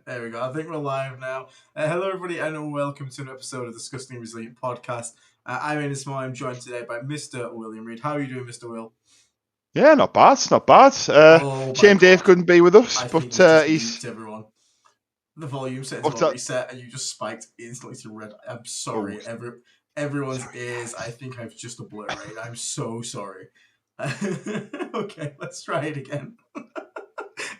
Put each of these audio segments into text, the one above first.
There we go. I think we're live now. Hello, everybody, and welcome to an episode of the Disgusting Resilient podcast. I'm Aiden Will. I'm joined today by Mr. William Reid. How are you doing, Mr. Will? Yeah, not bad. Not bad. Shame Dave couldn't be with us, I but think you just he's nuked everyone. The volume set to reset, and you just spiked instantly to red. I'm sorry, everyone's ears. I think I've just obliterated. I'm so sorry. Okay, let's try it again.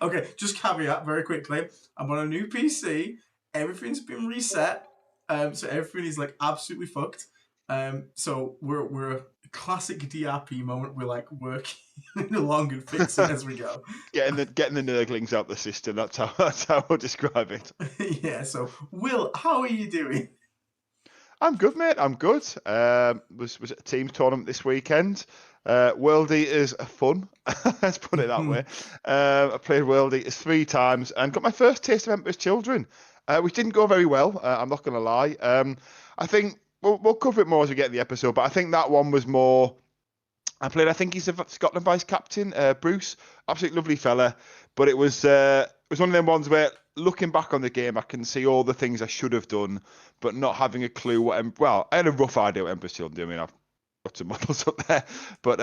Okay, just caveat very quickly. I'm on a new PC. Everything's been reset. So everything is like absolutely fucked. So we're a classic DRP moment. We're like working along and fixing as we go. getting the nurglings out the system. That's how I'll describe it. Yeah. So Will, how are you doing? I'm good, mate. I'm good. Was at a team tournament this weekend. World Eaters are fun. Let's put it that way. I played World Eaters 3 times and got my first taste of Emperor's Children, which didn't go very well. I'm not going to lie. I think we'll cover it more as we get in the episode, but I think that one was more. I think he's a Scotland vice captain, Bruce. Absolutely lovely fella. But it was one of them ones where, looking back on the game, I can see all the things I should have done, but not having a clue what. Well, I had a rough idea what Emperor's Children do. I mean, I've got some models up there, but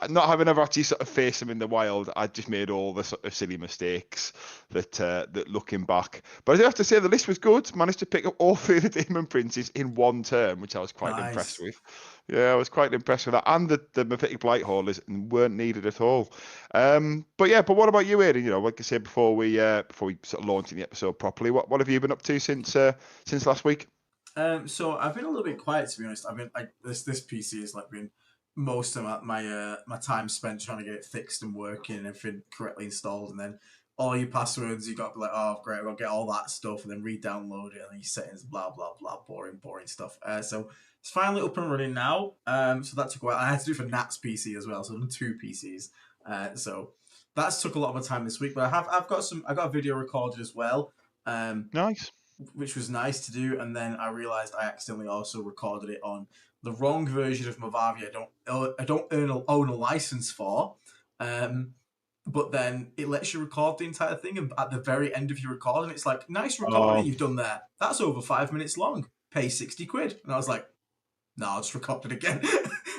not having ever actually sort of faced them in the wild, I just made all the sort of silly mistakes that looking back. But I do have to say the list was good. Managed to pick up all 3 of the Demon Princes in one turn, which I was quite impressed with. Yeah, I was quite impressed with that. And the Mephitic Blight Haulers weren't needed at all. But what about you, Aiden? You know, like I said before we sort of launch the episode properly, what have you been up to since last week? So I've been a little bit quiet, to be honest. I've been like this PC has like been most of my time spent trying to get it fixed and working and everything correctly installed, and then all your passwords you got to be like, oh great, we'll get all that stuff and then re-download it and then your settings, blah blah blah, boring stuff. So it's finally up and running now. So that took a while. I had to do it for Nat's PC as well, so I've done 2 PCs. So that's took a lot of my time this week. But I got a video recorded as well. Nice. Which was nice to do, and then I realized I accidentally also recorded it on the wrong version of Movavi. I don't own a license for, but then it lets you record the entire thing, and at the very end of your recording, it's like, nice recording you've done there. That's over 5 minutes long. Pay 60 quid, and I was like, no, I'll just record it again.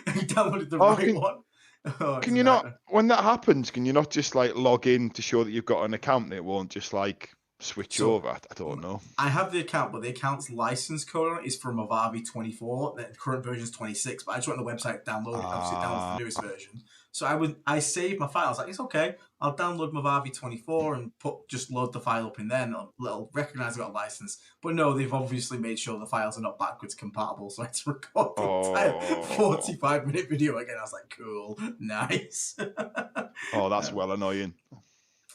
I downloaded the right one. Can you not, when that happens, can you not just like log in to show that you've got an account and it won't just like switch over? I don't know. I have the account, but the account's license code on it is for Movavi 24. The current version is 26, but I just went on the website, download it. Obviously, download the newest version. So I saved my files. Like, it's okay. I'll download Movavi 24 and just load the file up in there, and it'll recognize I got a license. But no, they've obviously made sure the files are not backwards compatible, so I had to record the entire 45-minute video again. I was like, cool, nice. That's well annoying.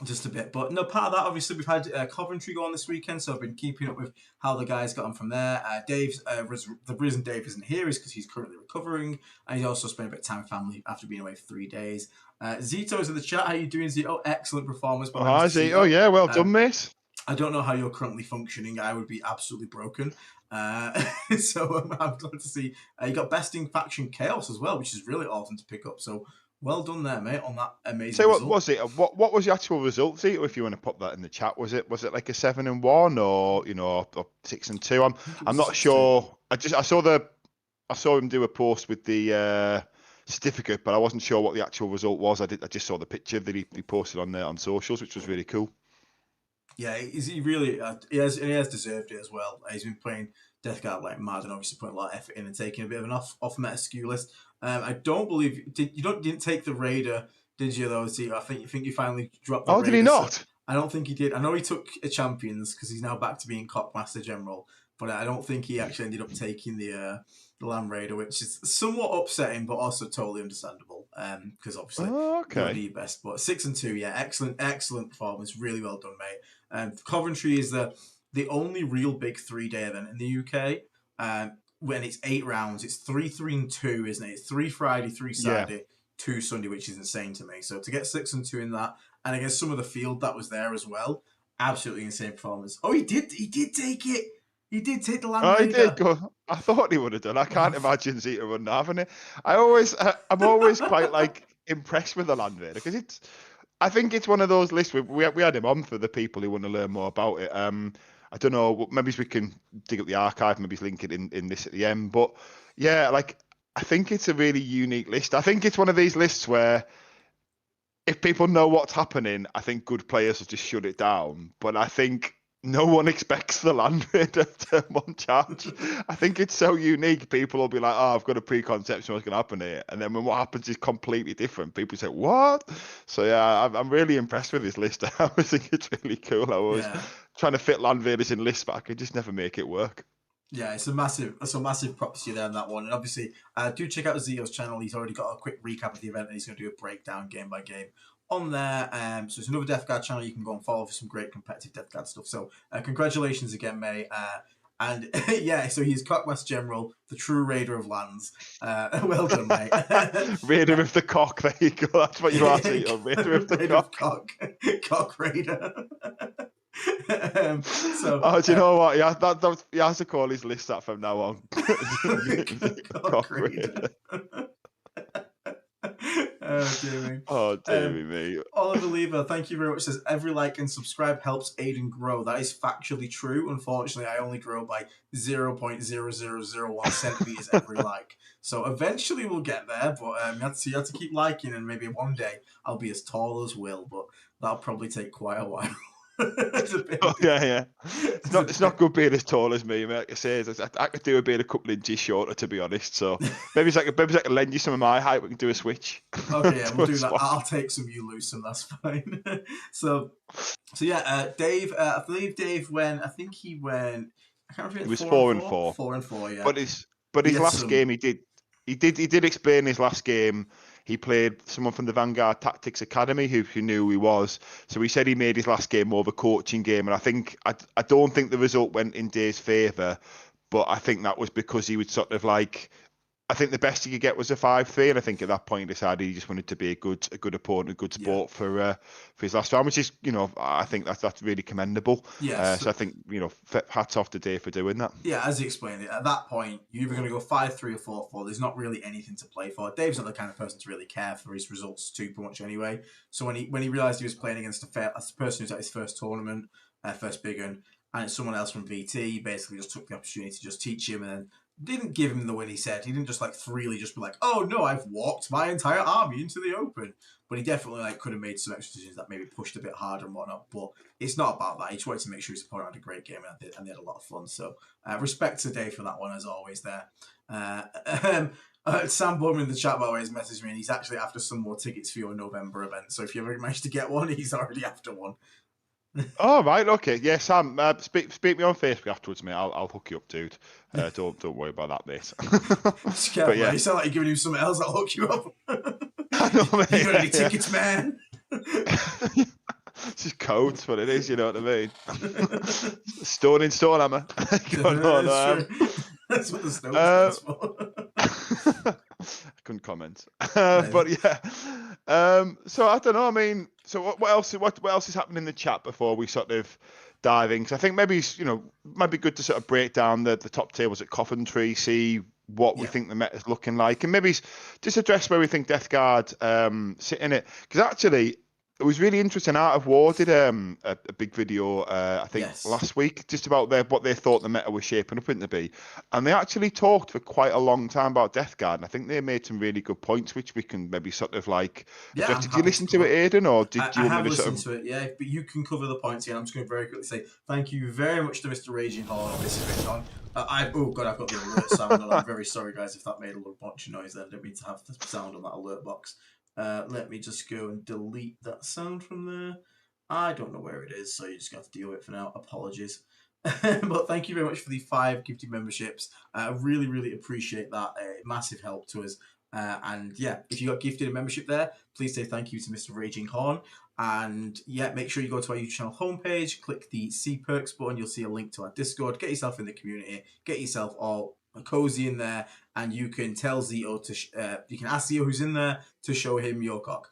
Just a bit, but no, part of that, obviously, we've had Coventry go on this weekend, so I've been keeping up with how the guys got on from there. Dave's the reason Dave isn't here is because he's currently recovering, and he's also spent a bit of time with family after being away for 3 days. Zito's in the chat. How you doing, Zito? Excellent performance. Hi, Zito. Yeah, well done, mate. I don't know how you're currently functioning. I would be absolutely broken. So I'm glad to see you got Best in Faction Chaos as well, which is really awesome to pick up. So well done there, mate, on that amazing So result. what was it? What was the actual result, Zito, if you want to put that in the chat? Was it like a 7-1 or 6-2? I'm not sure. I saw him do a post with the certificate, but I wasn't sure what the actual result was. I just saw the picture that he posted on socials, which was really cool. Yeah, he really he has deserved it as well. He's been playing Death Guard like mad and obviously putting a lot of effort in and taking a bit of an off meta skew list. I don't believe you didn't take the Raider, did you though? I think you finally dropped the Raider. Did he not? So I don't think he did. I know he took a Champions because he's now back to being Cockmaster General, but I don't think he actually ended up taking the Land Raider, which is somewhat upsetting, but also totally understandable. Because obviously you're the best. But 6-2, yeah, excellent performance, really well done, mate. Coventry is the only real big 3-day event in the UK. When it's 8 rounds, it's 3, 3, and 2, isn't it? It's 3 Friday, 3 Saturday, 2 Sunday, which is insane to me. So to get 6-2 in that, and against some of the field that was there as well, absolutely insane performance. Oh, he did take it. He did take the Land Raider. He did go. I thought he would have done. I can't imagine Zeta wouldn't having it. I'm always quite like impressed with the Land Raider because I think it's one of those lists. We had him on for the people who want to learn more about it. I don't know. Maybe we can dig up the archive. Maybe link it in this at the end. But yeah, like I think it's a really unique list. I think it's one of these lists where if people know what's happening, I think good players will just shut it down. But I think no one expects the Land Raider to one charge. I think it's so unique. People will be like, "Oh, I've got a preconception of what's going to happen here," and then when what happens is completely different, people say, "What?" So yeah, I'm really impressed with this list. I think it's really cool. I was trying to fit Land Raiders in lists, but I could just never make it work. Yeah, it's a massive props to you there on that one. And obviously, do check out Zio's channel. He's already got a quick recap of the event, and he's going to do a breakdown game by game on there. So it's another Death Guard channel you can go and follow for some great competitive Death Guard stuff. So congratulations again, May. And yeah, so he's Cockmaster General, the true Raider of Lands. Well done, mate. Raider of the Cock. There you go. That's what you are saying. Raider of the Cock. Cock Raider. Do you know what? Yeah, he has to call his list that from now on. Cock Raider. Oh, dear me. Oliver Lever, thank you very much. Says every like and subscribe helps Aiden grow. That is factually true. Unfortunately, I only grow by 0.0001 centimeters every like. So eventually we'll get there, but you have to keep liking, and maybe one day I'll be as tall as Will, but that'll probably take quite a while. Yeah. It's not good being as tall as me, mate. Like I say, I could do a being a couple inches shorter, to be honest. So maybe I can lend you some of my height. We can do a switch. Okay, yeah, we'll do that. I'll take some, you lose some. That's fine. So yeah, Dave. I believe Dave went. I think he went. I can't remember. It was 4-4. 4-4. Yeah. But his last game, he did explain his last game. He played someone from the Vanguard Tactics Academy who knew who he was. So he said he made his last game more of a coaching game. And I don't think the result went in Dave's favour, but I think that was because he would sort of like, I think the best he could get was a 5-3, and I think at that point he decided he just wanted to be a good opponent, a good support for his last round, which is, I think that's really commendable. Yes. So I think, hats off to Dave for doing that. Yeah, as he explained it, at that point you're either going to go 5-3 or 4-4. There's not really anything to play for. Dave's not the kind of person to really care for his results too much anyway. So when he realised he was playing against a person who's at his first tournament, first big one, and it's someone else from VT, he basically just took the opportunity to just teach him, and then didn't give him the win he said. He didn't just freely just be like, "Oh no, I've walked my entire army into the open." But he definitely could have made some extra decisions that maybe pushed a bit harder and whatnot. But it's not about that. He just wanted to make sure his opponent had a great game, and they had a lot of fun. So respect to Dave for that one, as always. There. Sam Bowman in the chat, by the way, has messaged me, and he's actually after some more tickets for your November event. So if you ever managed to get one, he's already after one. Oh right, okay, yeah, Sam, speak me on Facebook afterwards, mate. I'll hook you up, dude. Don't worry about that, mate. But yeah, you sound like you're giving him something else. I'll hook you up. I know, mate. You got any tickets, man? It's just codes, what it is. You know what I mean? Stone in stone, hammer. That's what the stone stands for. I couldn't comment, but yeah. So I don't know. I mean, so what else? What else is happening in the chat before we sort of dive in? Because I think maybe might be good to sort of break down the top tables at Coventry, see what we think the meta's looking like, and maybe just address where we think Death Guard sit in it. Because actually, it was really interesting. Art of War did a big video, I think, last week, just about what they thought the meta was shaping up into be. And they actually talked for quite a long time about Death Guard. And I think they made some really good points, which we can maybe sort of address. Did you listen to it, Aiden? Or did you want me to listened to it, yeah. But you can cover the points here. I'm just going to very quickly say thank you very much to Mr. Raging Horn. This is written on. Oh, God, I've got the alert sound on. I'm very sorry, guys, if that made a little bunch of noise there. I didn't mean to have the sound on that alert box. Let me just go and delete that sound from there. I don't know where it is, so you just got to deal with it for now. Apologies. But thank you very much for the 5 gifted memberships. I really, really appreciate that. Massive help to us. And yeah, if you got gifted a membership there, please say thank you to Mr. Raging Horn. And yeah, make sure you go to our YouTube channel homepage, click the See Perks button. You'll see a link to our Discord. Get yourself in the community. Get yourself all cozy in there. and you can tell Zito to you can ask Zito who's in there to show him your cock.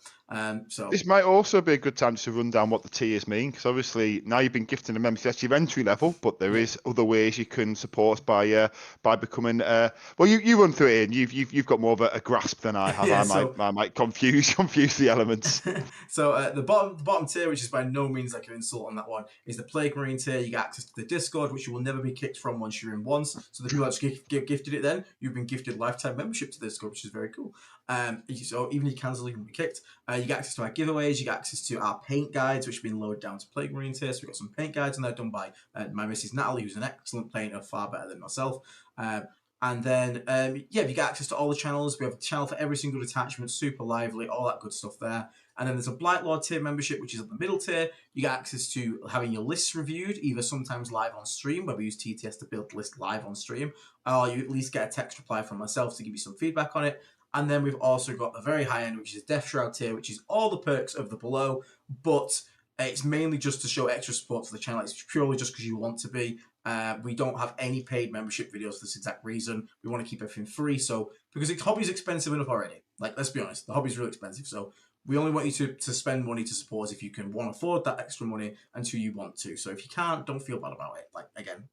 So this might also be a good time to run down what the tiers mean, because obviously now you've been gifted a membership. That's your entry level, but there is other ways you can support us by becoming. Well, you run through it, and you've got more of a grasp than I have. I might confuse the elements. So the bottom tier, which is by no means like an insult on that one, is the Plague Marine tier. You get access to the Discord, which you will never be kicked from once you're in once. So the people that just get gifted it, then you've been gifted lifetime membership to the Discord, which is very cool. So even if you cancel, you can be kicked. You get access to our giveaways. You get access to our paint guides, which have been loaded down to Plague Marine tier. So we've got some paint guides, and they're done by my Mrs. Natalie, who's an excellent painter, far better than myself. And then, you get access to all the channels. We have a channel for every single detachment, super lively, all that good stuff there. And then there's a Blight Lord tier membership, which is at the middle tier. You get access to having your lists reviewed, either sometimes live on stream, where we use TTS to build the list live on stream, or you at least get a text reply from myself to give you some feedback on it. And then we've also got the very high end, which is Death Shroud tier, which is all the perks of the below, but it's mainly just to show extra support to the channel. It's purely just because you want to be. We don't have any paid membership videos for this exact reason. We want to keep everything free. So, because hobby's expensive enough already. Like, let's be honest, the hobby's really expensive. So, we only want you to spend money to support us if you can, one, afford that extra money, and two, you want to. So, if you can't, don't feel bad about it. Like, again,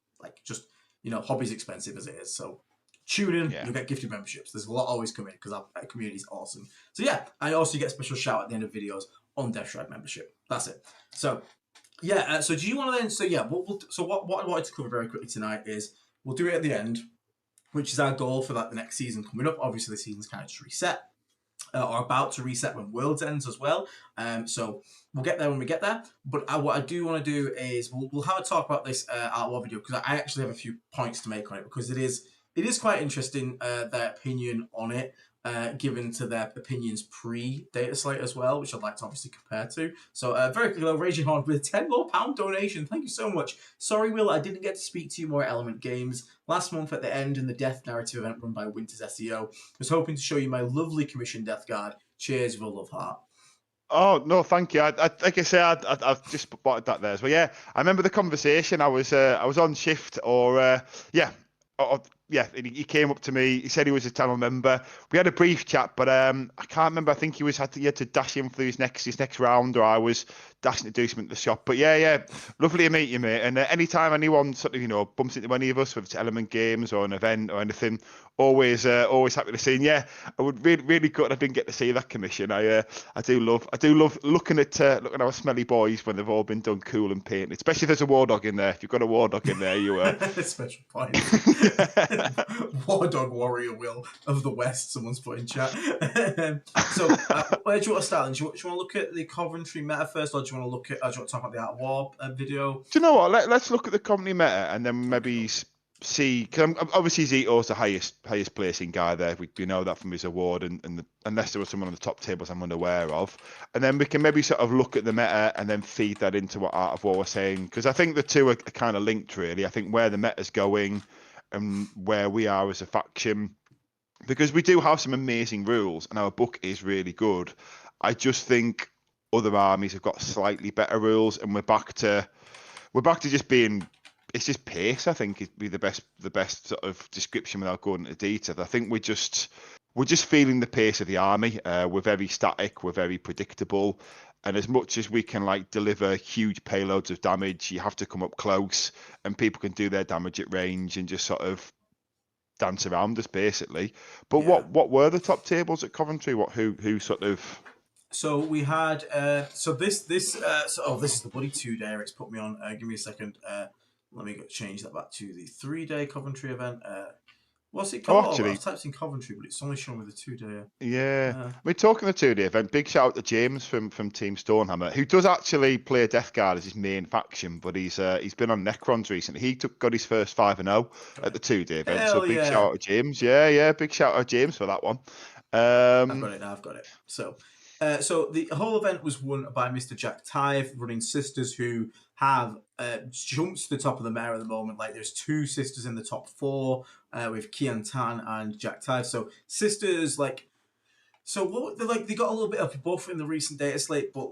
just, hobby's expensive as it is. So, tune in, you'll get gifted memberships. There's a lot always coming because our community is awesome. So, yeah, and also you get a special shout at the end of videos on Death Shroud membership. That's it. So, so do you want to then? So what I wanted to cover very quickly tonight is we'll do it at the end, which is our goal for the next season coming up. Obviously, the season's kind of just reset, or about to reset when Worlds ends as well. So we'll get there when we get there. But what I do want to do is we'll have a talk about this Art War video, because I actually have a few points to make on it, because it is quite interesting, their opinion on it. Given to their opinions pre-data slate as well, which I'd like to obviously compare to. So very quickly, though, Raging Horn with a £10 more donation. Thank you so much. Sorry, Will, I didn't get to speak to you more at Element Games. Last month at the end in the Death Narrative event run by Winters SEO, I was hoping to show you my lovely commissioned Death Guard. Cheers with a love heart. Oh, no, thank you. Like I said, I've just spotted that there as well. Yeah, I remember the conversation. I was on shift, he came up to me. He said he was a channel member. We had a brief chat, but I can't remember. I think he had to dash in for his next round, or I was dashing to do something at the shop. But yeah, lovely to meet you, mate. And anytime anyone sort of bumps into any of us, whether it's Element Games or an event or anything, always happy to see. And yeah, I would really good. I didn't get to see that commission. I do love looking at our smelly boys when they've all been done cool and painted. Especially if there's a war dog in there. If you've got a war dog in there, you special point. War Dog Warrior Will of the West, someone's put in chat. So where do you want to start then? Do you want to look at the Coventry meta first, or do you want to talk about the Art of War video? Do you know what? Let's look at the Coventry meta and then maybe see. Cause obviously Zito's the highest placing guy there. We know that from his award, and unless there was someone on the top tables I'm unaware of, and then we can maybe sort of look at the meta and then feed that into what Art of War was saying, because I think the two are kind of linked really. I think where the meta's going and where we are as a faction, because we do have some amazing rules and our book is really good. I just think other armies have got slightly better rules, and we're back to just being. It's just pace. I think it'd be the best sort of description without going into detail. I think we're just feeling the pace of the army. We're very static. We're very predictable. And as much as we can deliver huge payloads of damage, you have to come up close, and people can do their damage at range and just sort of dance around us basically. But what were the top tables at Coventry? Who sort of? So we had this is the Bloody 2-day. It's put me on. Give me a second. Let me change that back to the 3-day Coventry event. What's it called? Actually, I've typed in Coventry, but it's only showing with the 2-day. Yeah. We're talking the 2-day event. Big shout out to James from Team Stonehammer, who does actually play Death Guard as his main faction, but he's been on Necrons recently. He got his first 5-0 at the 2-day event. So big shout out to James. Yeah, big shout out to James for that one. I've got it now. I've got it. So the whole event was won by Mr. Jack Tive, running Sisters, who have jumped to the top of the meta at the moment. There's 2 Sisters in the top 4 with Kian Tan and Jack Tive. So Sisters, they got a little bit of a buff in the recent data slate, but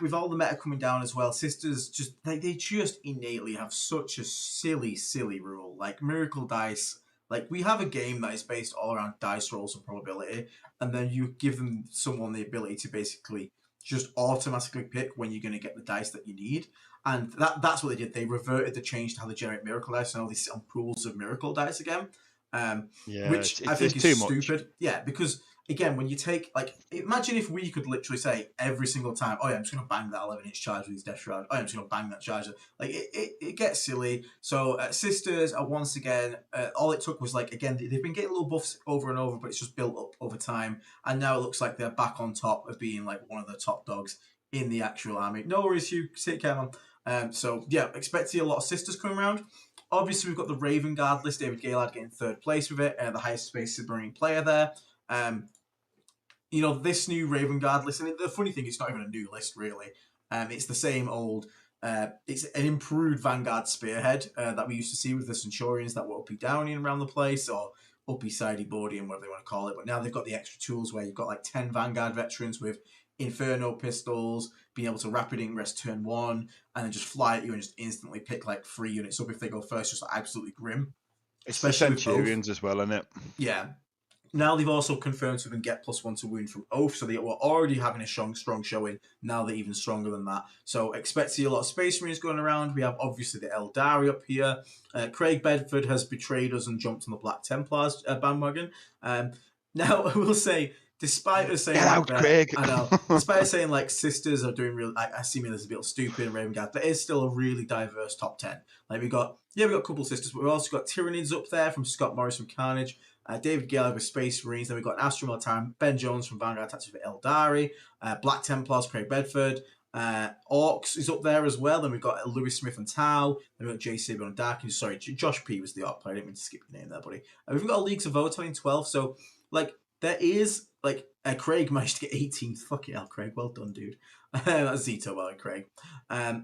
with all the meta coming down as well, Sisters they just innately have such a silly rule. Miracle Dice Like, we have a game that is based all around dice rolls and probability, and then you give someone the ability to basically just automatically pick when you're going to get the dice that you need. And that's what they did. They reverted the change to how they generate miracle dice, and now they sit on pools of miracle dice again, Yeah, which I it's think too is much. stupid. Yeah, because again, when you take, like, imagine if we could literally say every single time, oh yeah, I'm just going to bang that 11-inch charge with his Death Shroud. Oh yeah, I'm just going to bang that charger. Like, it gets silly. So Sisters are once again, all it took was, like, again, they've been getting little buffs over and over, but it's just built up over time. And now it looks like they're back on top of being like one of the top dogs in the actual army. No worries, Hugh. Take care, man. So yeah, expect to see a lot of Sisters coming around. Obviously, we've got the Raven Guard list. David Gaylard getting third place with it, the highest space submarine player there. This new Raven Guard list, and the funny thing, it's not even a new list, really. It's the same old, it's an improved Vanguard Spearhead that we used to see with the Centurions that were uppy downy around the place, or uppy sidey boardy, and whatever they want to call it. But now they've got the extra tools where you've got like 10 Vanguard veterans with Inferno pistols, being able to rapid ingress turn 1, and then just fly at you and just instantly pick like 3 units up if they go first, just absolutely grim. It's the Especially with Oath. Centurions as well, isn't it? Yeah. Now they've also confirmed to them get +1 to wound from Oath, so they were already having a strong showing. Now they're even stronger than that. So expect to see a lot of Space Marines going around. We have obviously the Eldari up here. Craig Bedford has betrayed us and jumped on the Black Templars bandwagon. Now I will say, despite us saying Get like out, that, Craig. I know, despite us saying like Sisters are doing real, I see me as a bit stupid and Raven Guard, there is still a really diverse top 10. Like we got a couple of Sisters, but we've also got Tyranids up there from Scott Morris from Carnage. David Gaylord with Space Marines. Then we've got an Astro Militarum, Ben Jones from Vanguard Tactics with Eldari, Black Templars, Craig Bedford. Orcs is up there as well. Then we've got Lewis Smith and Tau. Then we've got Jay Saber and Dark. Sorry, Josh P was the Orc player. I didn't mean to skip your name there, buddy. We've got Leagues of Votor in 12. So, like, there is, like, Craig managed to get 18th. Fucking hell, Craig. Well done, dude. That's Zito, by Craig.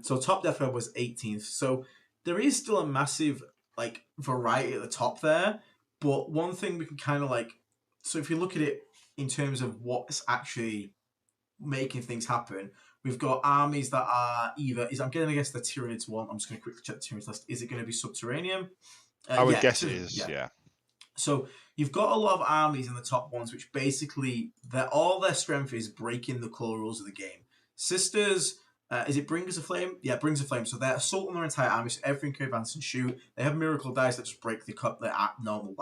So, Top Death Web was 18th. So, there is still a massive, like, variety at the top there. But one thing we can kind of like, so if you look at it in terms of what's actually making things happen, we've got armies that are either, I'm going to guess the Tyranids one. I'm just going to quickly check the Tyranids list. Is it going to be Subterranean? I would guess it is, yeah. So you've got a lot of armies in the top ones, which basically, all their strength is breaking the core rules of the game. Sisters, is it Bringers of Flame? Yeah, Bringers of Flame. So they're assault on their entire army, so everything can advance and shoot. They have miracle dice that just break the normal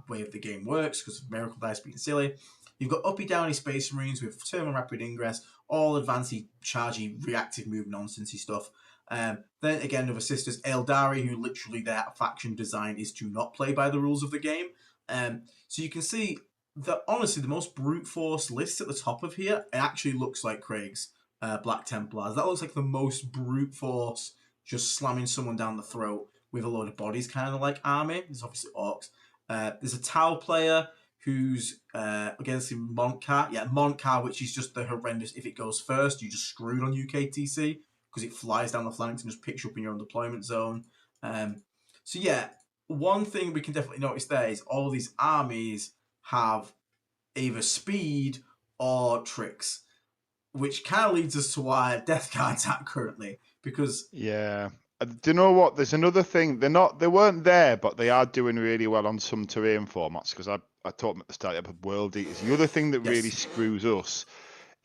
way of the game works because of miracle dice being silly. You've got uppy downy Space Marines with thermal rapid ingress, all advancey, chargy, reactive move nonsensey stuff. Then again, with Sisters, Eldari, who literally their faction design is to not play by the rules of the game. So you can see that honestly, the most brute force list at the top of here, it actually looks like Craig's Black Templars. That looks like the most brute force, just slamming someone down the throat with a load of bodies, kind of like army. There's obviously Orcs. There's a Tau player who's against Montcar. Yeah, Montcar, which is just the horrendous. If it goes first, you just screwed on UKTC because it flies down the flanks and just picks you up in your own deployment zone. So yeah, one thing we can definitely notice there is all these armies have either speed or tricks, which kind of leads us to why Death Guard's at currently, because yeah. Do you know what? There's another thing. They weren't there, but they are doing really well on some terrain formats. Because I talked at the start of World Eaters. The other thing that really screws us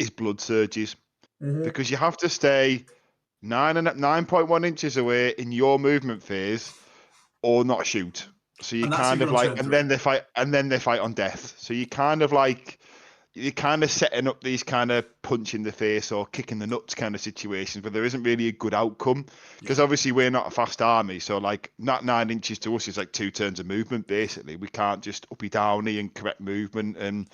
is blood surges, because you have to stay 9.1 inches away in your movement phase, or not shoot. So you kind of like, and then they fight on death. So you kind of like, you're kind of setting up these kind of punch in the face or kick in the nuts kind of situations where there isn't really a good outcome, because obviously we're not a fast army. So like, not 9 inches to us is like 2 turns of movement basically. We can't just uppy downy and correct movement, and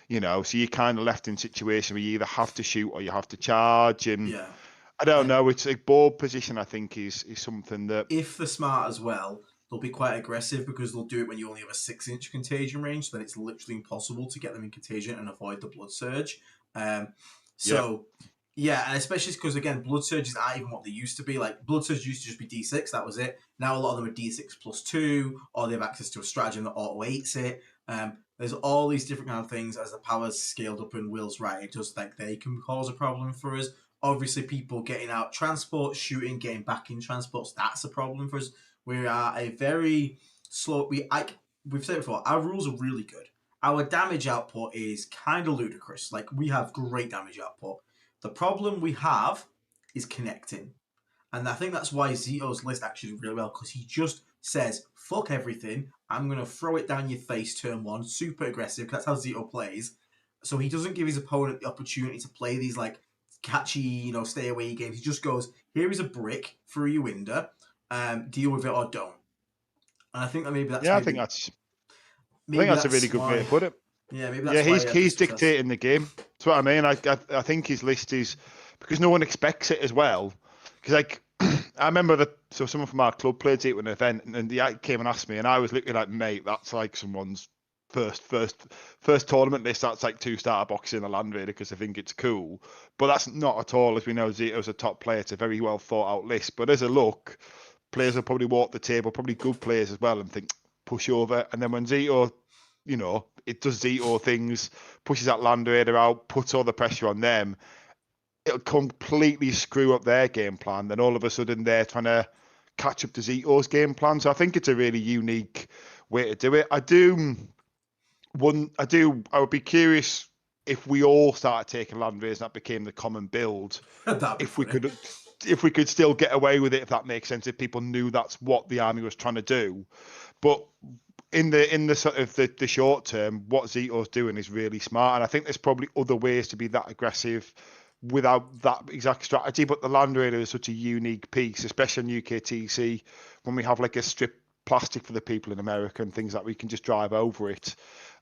so you're kind of left in a situation where you either have to shoot or you have to charge. And I don't know, it's like board position, I think, is something that, if they're smart as well, they'll be quite aggressive, because they'll do it when you only have a 6-inch contagion range, so then it's literally impossible to get them in contagion and avoid the blood surge. And especially because, again, blood surges aren't even what they used to be. Like, blood surge used to just be D6, that was it. Now a lot of them are D6+2, or they have access to a stratagem that auto-8s it. There's all these different kind of things. As the power's scaled up and Will's right, it does think they can cause a problem for us. Obviously, people getting out transport, shooting, getting back in transports, that's a problem for us. We are a very slow. we've said before, our rules are really good. Our damage output is kind of ludicrous. Like, we have great damage output. The problem we have is connecting. And I think that's why Zito's list actually did really well, because he just says, fuck everything, I'm going to throw it down your face turn one, super aggressive, because that's how Zito plays. So he doesn't give his opponent the opportunity to play these, like, catchy, stay away games. He just goes, here is a brick through your window, deal with it or don't. And I think that maybe that's I think that's a really good way why. to put it. Yeah, maybe that's Yeah, why he's dictating the game. That's what I mean. I think his list is because no one expects it as well. Because like I remember someone from our club played it at an event, and they came and asked me, and I was literally like, mate, that's like someone's first tournament list. That's like 2-starter boxing a Land Raider because I think it's cool. But that's not at all. As we know, Zito's a top player. It's a very well thought out list. But as a look, players will probably walk the table, probably good players as well, and think push over. And then when Zito, it does Zito things, pushes that Land Raider out, puts all the pressure on them, it'll completely screw up their game plan. Then all of a sudden they're trying to catch up to Zito's game plan. So I think it's a really unique way to do it. I would be curious if we all started taking Land Raiders and that became the common build. If we could still get away with it, if that makes sense, if people knew that's what the army was trying to do. But in the sort of the short term, what Zito's doing is really smart, and I think there's probably other ways to be that aggressive without that exact strategy. But the Land Raider is such a unique piece, especially on UKTC, when we have like a strip plastic for the people in America and things that we can just drive over it.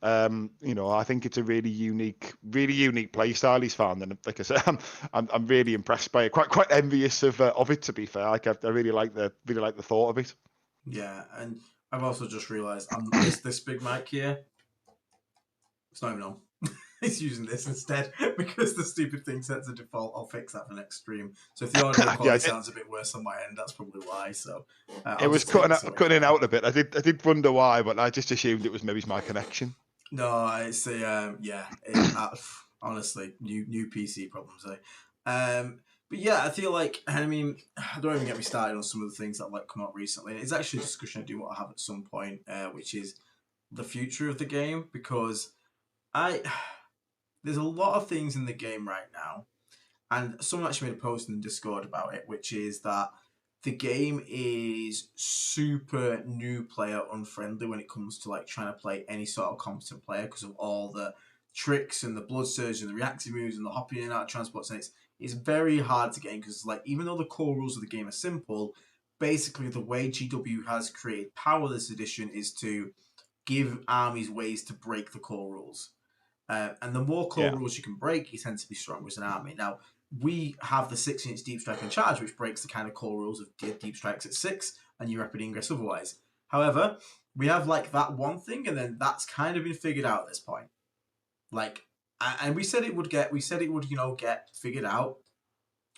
I think it's a really unique play style he's found, and like I said, I'm really impressed by it. Quite envious of it, to be fair. Like I really like the thought of it. Yeah, and I've also just realised this big mic here. It's not even on. It's using this instead because the stupid thing sets a default. I'll fix that for next stream. So if the audio quality sounds a bit worse on my end, that's probably why. So it was cutting out a bit. I did wonder why, but I just assumed it was maybe my connection. No, it's honestly new PC problems. But yeah, I feel like, I mean, don't even get me started on some of the things that have like come out recently. It's actually a discussion I do want to have at some point, which is the future of the game, because there's a lot of things in the game right now, and someone actually made a post in Discord about it, which is that the game is super new player unfriendly when it comes to like trying to play any sort of competent player because of all the tricks and the blood surge and the reactive moves and the hopping in and out of transports, and it's very hard to game because like even though the core rules of the game are simple, basically the way GW has created power this edition is to give armies ways to break the core rules. And the more core rules you can break, you tend to be stronger as an army. Now, we have the 6-inch deep strike and charge, which breaks the kind of core rules of deep strikes at 6 and your rapid ingress otherwise. However, we have like that one thing, and then that's kind of been figured out at this point. Like, and we said it would get figured out.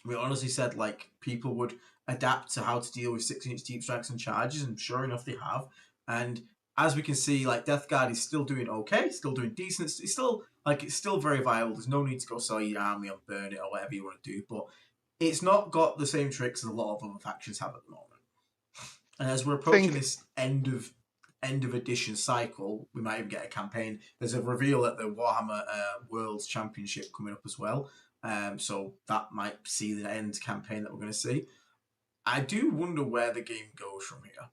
We honestly said like people would adapt to how to deal with 6-inch deep strikes and charges, and sure enough, they have. And as we can see, like Death Guard is still doing okay, still doing decent. It's still very viable. There's no need to go sell your army or burn it or whatever you want to do, but it's not got the same tricks as a lot of other factions have at the moment. And as we're approaching this end of edition cycle, we might even get a campaign. There's a reveal at the Warhammer World Championship coming up as well, so that might see the end campaign that we're going to see. I do wonder where the game goes from here.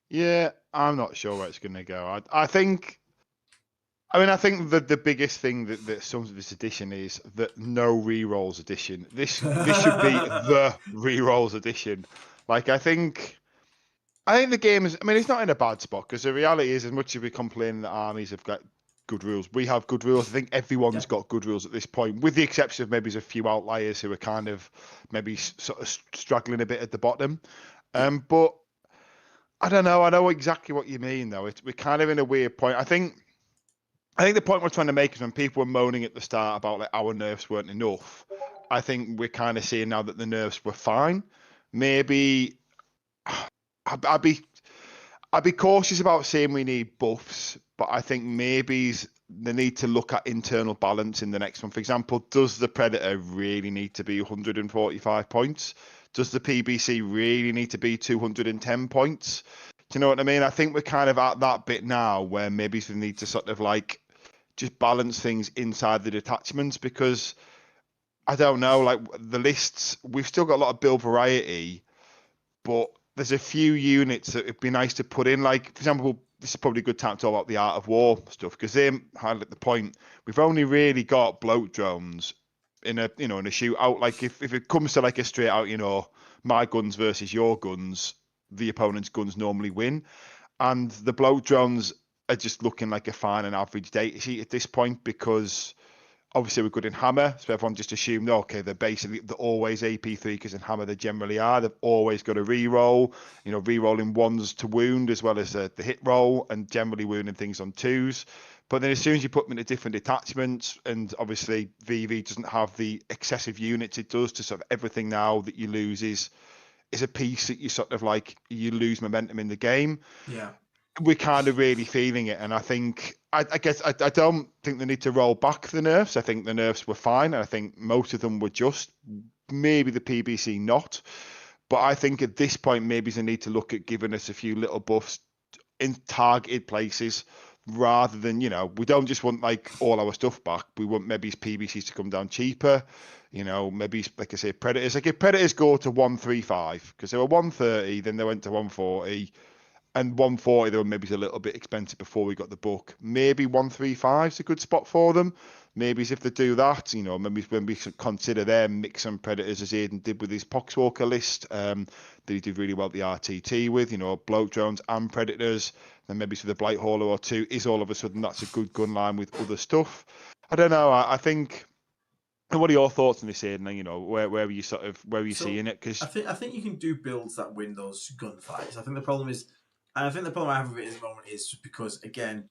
Yeah, I'm not sure where it's going to go. I think that the biggest thing that sums of this edition is that no rerolls edition. This should be the rerolls edition. Like I think the game is. I mean, it's not in a bad spot because the reality is, as much as we complain that armies have got good rules, we have good rules. I think everyone's got good rules at this point, with the exception of maybe a few outliers who are kind of maybe sort of struggling a bit at the bottom. But I don't know. I know exactly what you mean, though. We're kind of in a weird point. I think the point we're trying to make is when people were moaning at the start about like our nerfs weren't enough. I think we're kind of seeing now that the nerfs were fine. Maybe I'd be cautious about saying we need buffs, but I think maybe they need to look at internal balance in the next one. For example, does the Predator really need to be 145 points? Does the PBC really need to be 210 points? Do you know what I mean? I think we're kind of at that bit now where maybe we need to sort of like just balance things inside the detachments, because I don't know, like the lists, we've still got a lot of build variety, but there's a few units that it'd be nice to put in. Like, for example, this is probably a good time to talk about the Art of War stuff, because they highlight the point. We've only really got bloat drones in a in a shootout. Like if it comes to like a straight out, my guns versus your guns, the opponent's guns normally win. And the bloat drones are just looking like a fine and average data sheet at this point, because obviously we're good in hammer, so everyone just assumed, okay, they're always AP3, because in hammer they generally are. They've always got a re-roll, re-rolling ones to wound as well as the hit roll, and generally wounding things on twos. But then as soon as you put them into different detachments, and obviously VV doesn't have the excessive units it does to sort of everything now, that you lose is a piece that you sort of like, you lose momentum in the game. Yeah. We're kind of really feeling it, and I think I guess I don't think they need to roll back the nerfs. I think the nerfs were fine, and I think most of them were just, maybe the PBC not. But I think at this point maybe they need to look at giving us a few little buffs in targeted places, rather than, we don't just want like all our stuff back. We want maybe PBCs to come down cheaper. Maybe, like I say, Predators. Like if Predators go to 135, because they were 130, then they went to 140. And 140, they were maybe a little bit expensive before we got the book. Maybe 135 is a good spot for them. Maybe if they do that, maybe when we consider them, mix some Predators, as Aiden did with his Poxwalker list, that he did really well at the RTT with, bloat drones and Predators. Then maybe with a Blight Hauler or two, is all of a sudden that's a good gun line with other stuff. I don't know. I think. What are your thoughts on this, Aiden? Where are you seeing it? Because I think you can do builds that win those gunfights. I think the problem is. And I think the problem I have with it at the moment is just because, again,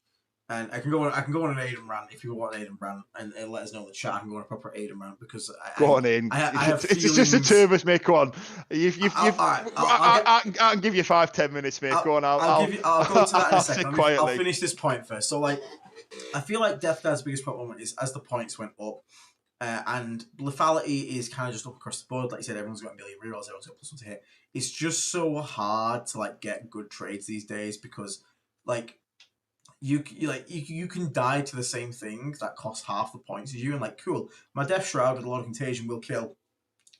and I can go on an Aiden rant if you want an Aiden rant, and let us know in the chat. I can go on a proper Aiden rant, because go on in. I have it's feelings. just a two of us, mate. Go on. I can give you 5-10 minutes, mate. Go on. I'll go to that in a second. Quietly. I'll finish this point first. So, like, I feel like Death Guard's biggest problem is as the points went up, and lethality is kind of just up across the board. Like you said, everyone's got a million rerolls, everyone's got +1 to hit. It's just so hard to like get good trades these days, because like you can die to the same thing that costs half the points as you, and like, cool, my Death Shroud with a lot of contagion will kill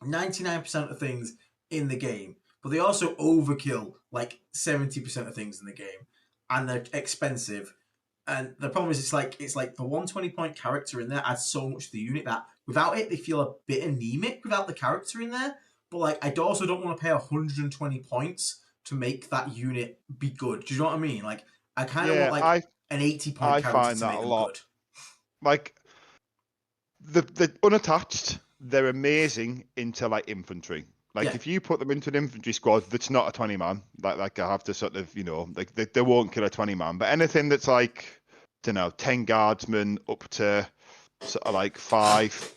99% of things in the game, but they also overkill like 70% of things in the game, and they're expensive. And the problem is, it's like the 120 point character in there adds so much to the unit that without it, they feel a bit anemic without the character in there. But like, I also don't want to pay 120 points to make that unit be good. Do you know what I mean? Like, I kind of want like an 80 point character find to that make a them lot. Good. Like the unattached, they're amazing into like infantry. Like if you put them into an infantry squad that's not a 20-man, like I have to sort of, like they won't kill a 20-man. But anything that's like, I don't know, 10 guardsmen up to sort of like 5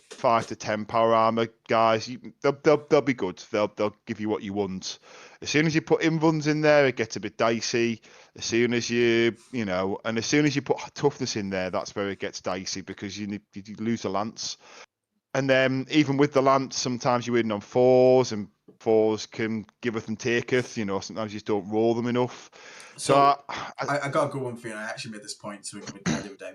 to 10 power armor guys, they'll be good. They'll give you what you want. As soon as you put invuns in there, it gets a bit dicey. As soon as and as soon as you put toughness in there, that's where it gets dicey, because you lose a lance. And then even with the lance, sometimes you win on 4s, and 4s can giveth and taketh. Sometimes you just don't roll them enough. So I got a good one for you. And I actually made this point to it the other day.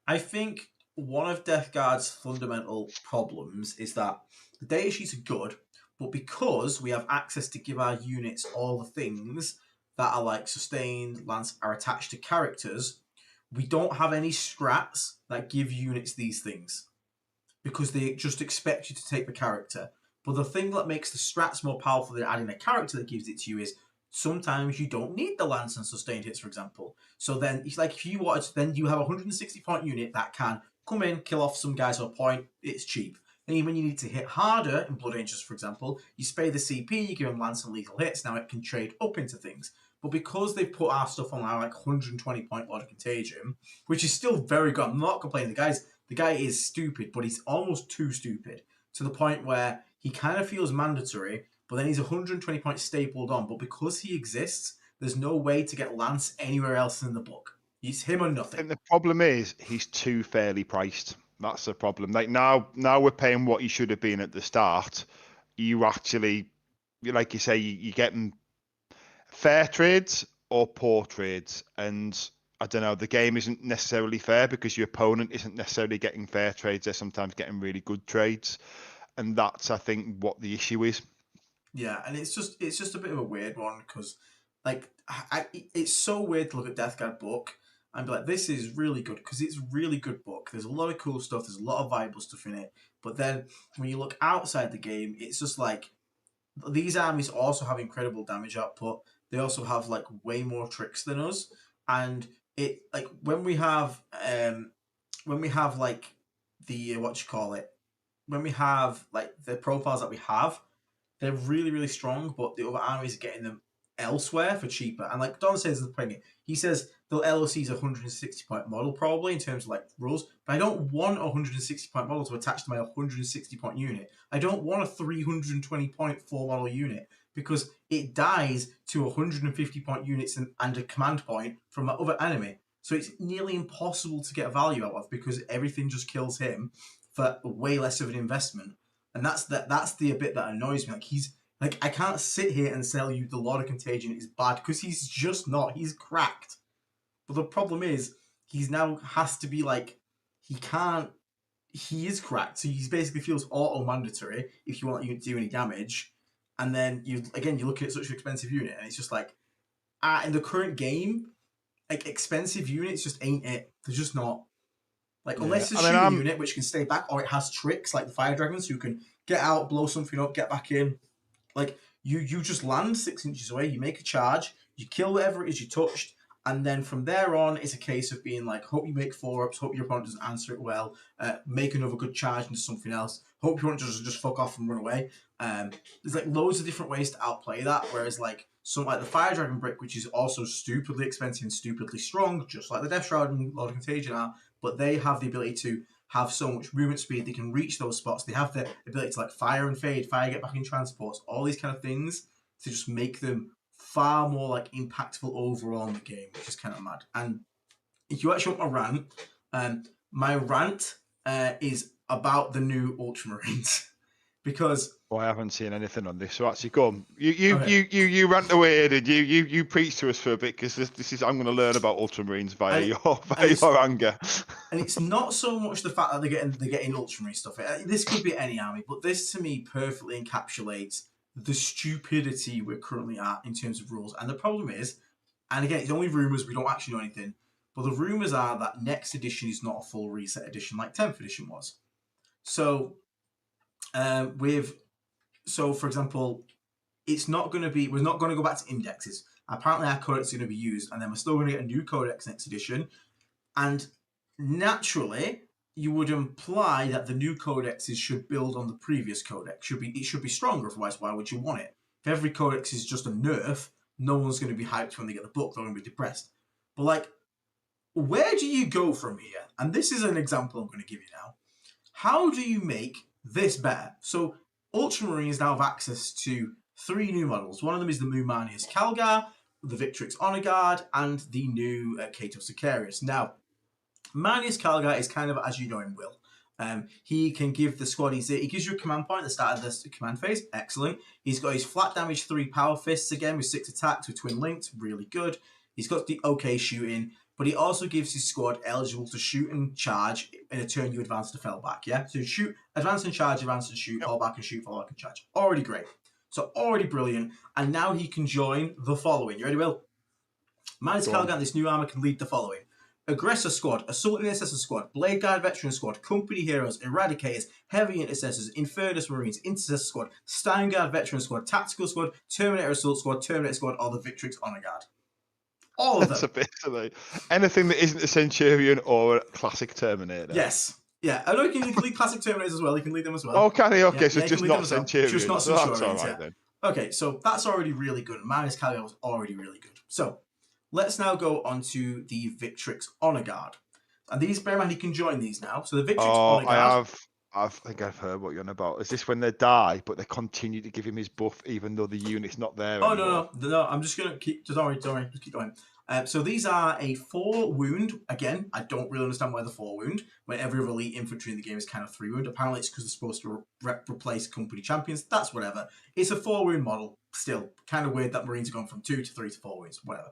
I think one of Death Guard's fundamental problems is that the data sheets are good, but because we have access to give our units all the things that are like sustained, lance, are attached to characters, we don't have any strats that give units these things, because they just expect you to take the character. But the thing that makes the strats more powerful than adding a character that gives it to you is sometimes you don't need the lance and sustained hits, for example. So then it's like, if you wanted to, then you have a 160 point unit that can come in, kill off some guys on a point. It's cheap. And even when you need to hit harder in Blood Angels, for example, you spray the CP, you give them lance and lethal hits. Now it can trade up into things. But because they've put our stuff on our like 120 point Lord of Contagion, which is still very good, I'm not complaining. The guy is stupid, but he's almost too stupid, to the point where he kind of feels mandatory, but then he's 120 points stapled on. But because he exists, there's no way to get Lance anywhere else in the book. It's him or nothing. And the problem is he's too fairly priced. That's the problem. Like now we're paying what he should have been at the start. You actually, like you say, you're getting fair trades, or poor trades, and I don't know, the game isn't necessarily fair because your opponent isn't necessarily getting fair trades. They're sometimes getting really good trades, and that's, I think, what the issue is. Yeah, and it's just a bit of a weird one because, like, it's so weird to look at Death Guard book and be like, this is really good because it's a really good book. There's a lot of cool stuff. There's a lot of viable stuff in it. But then when you look outside the game, it's just like these armies also have incredible damage output. They also have like way more tricks than us, and it like when we have like the what you call it when we have like the profiles that we have, they're really, really strong, but the other armies are getting them elsewhere for cheaper. And like Don says, the point, he says the LOC is a 160-point model probably in terms of like rules, but I don't want a 160-point model to attach to my 160-point unit. I don't want a 320-point 4-model unit because it dies to 150-point units and a command point from my other enemy. So it's nearly impossible to get value out of because everything just kills him for way less of an investment. And that's the bit that annoys me. Like he's like I can't sit here and tell you the Lord of Contagion is bad because he's just not. He's cracked. But the problem is he's now has to be like he can't. He is cracked, so he basically feels auto mandatory if you want you to do any damage. And then you look at such an expensive unit, and it's just like in the current game, like expensive units just ain't it. They're just not. Like, unless it's a shooting unit which can stay back, or it has tricks like the Fire Dragons who can get out, blow something up, get back in. Like, you just land 6 inches away, you make a charge, you kill whatever it is you touched, and then from there on, it's a case of being like, hope you make 4-ups, hope your opponent doesn't answer it well, make another good charge into something else, hope your opponent doesn't just fuck off and run away. There's like loads of different ways to outplay that, whereas like something like the Fire Dragon Brick, which is also stupidly expensive and stupidly strong, just like the Death Shroud and Lord of Contagion are, but they have the ability to have so much movement speed, they can reach those spots. They have the ability to like fire and fade, fire, get back in transports, all these kind of things to just make them far more like impactful overall in the game, which is kind of mad. And if you actually want my rant is about the new Ultramarines because I haven't seen anything on this, so actually, go on. You rant away, Aiden. You preach to us for a bit because this is I'm going to learn about Ultramarines via your anger. And it's not so much the fact that they're getting Ultramarine stuff. This could be any army, but this to me perfectly encapsulates the stupidity we're currently at in terms of rules. And the problem is, and again, it's only rumors. We don't actually know anything. But the rumors are that next edition is not a full reset edition like 10th edition was. So, for example, it's not going to be. We're not going to go back to indexes. Apparently, our codex is going to be used, and then we're still going to get a new codex next edition. And naturally, you would imply that the new codexes should build on the previous codex. It should be stronger. Otherwise, why would you want it? If every codex is just a nerf, no one's going to be hyped when they get the book. They're going to be depressed. But like, where do you go from here? And this is an example I'm going to give you now. How do you make this better? So Ultramarines now have access to 3 new models. One of them is the Mumanius Calgar, the Victrix Honor Guard, and the new Cato Sicarius. Now, Manius Calgar is kind of as you know him, Will. He can give the squad, he gives you a command point at the start of the command phase. Excellent. He's got his flat damage 3 power fists again with 6 attacks with twin linked. Really good. He's got the okay shooting, but he also gives his squad eligible to shoot and charge in a turn you advance to fall back. Yeah? So shoot, advance and charge, advance and shoot, fall back and shoot, fall back and charge. Already great. So already brilliant. And now he can join the following. You ready, Will? Manius Calgar and this new armor can lead the following. Aggressor Squad, Assault Intercessor Squad, Blade Guard Veteran Squad, Company Heroes, Eradicators, Heavy Intercessors, Infernus Marines, Intercessor Squad, Steingard Veteran Squad, Tactical Squad, Terminator Assault Squad, Terminator Squad, or the Victrix Honor Guard. All of them. That's basically anything that isn't a Centurion or a classic Terminator. Yes. Yeah, I know he can lead classic Terminators as well. He can lead them as well. Oh, can he? Okay, yeah, so just not Centurions. Just not Centurions, that's all right, then. Okay, so that's already really good. Manius Calgar was already really good. So, let's now go on to the Victrix Honor Guard. And these, bear in mind, you can join these now. So the Victrix Honor Guard... I think I've heard what you're on about. Is this when they die, but they continue to give him his buff even though the unit's not there anymore? No. I'm just going to keep... Don't worry. Just keep going. So these are a 4 wound. Again, I don't really understand why the 4 wound, when every other elite infantry in the game is kind of 3 wound. Apparently it's because they're supposed to replace company champions. That's whatever. It's a 4 wound model. Still, kind of weird that Marines are going from 2 to 3 to 4 wounds. Whatever.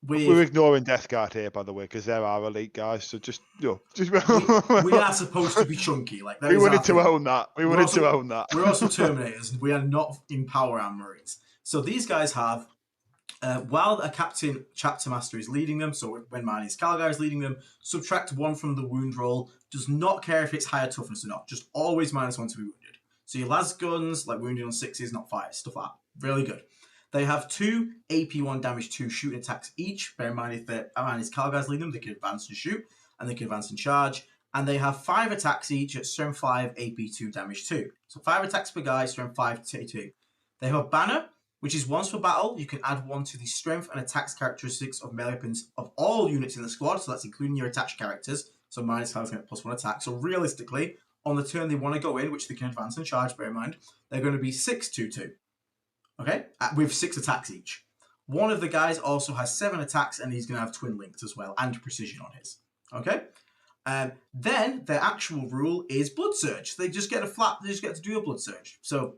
We're ignoring Death Guard here, by the way, because there are elite guys. So just we are supposed to be chunky. Like we wanted to own that. We wanted to own that. We're also Terminators, and we are not in Power Arm Marines. So these guys have, while a Captain Chapter Master is leading them, so when Marnie's Calgar is leading them, subtract 1 from the wound roll. Does not care if it's higher toughness or not. Just always -1 to be wounded. So your las guns, like wounded on 6s, not 5s, stuff like that. Really good. They have 2 AP1 damage 2 shooting attacks each. Bear in mind, if Marnie's Calgar's leading them, they can advance and shoot, and they can advance and charge. And they have 5 attacks each at strength 5, AP2 damage 2. So 5 attacks per guy, strength 5 to 2. They have a banner, which is once for battle, you can add 1 to the strength and attacks characteristics of melee weapons of all units in the squad. So that's including your attached characters. So minus Calgar's going to get +1 attack. So realistically, on the turn they want to go in, which they can advance and charge, bear in mind, they're going to be 6/2/2. Okay? With 6 attacks each. One of the guys also has 7 attacks, and he's going to have twin linked as well, and precision on his. Okay? Then their actual rule is Blood Surge. They just get to do a Blood Surge. So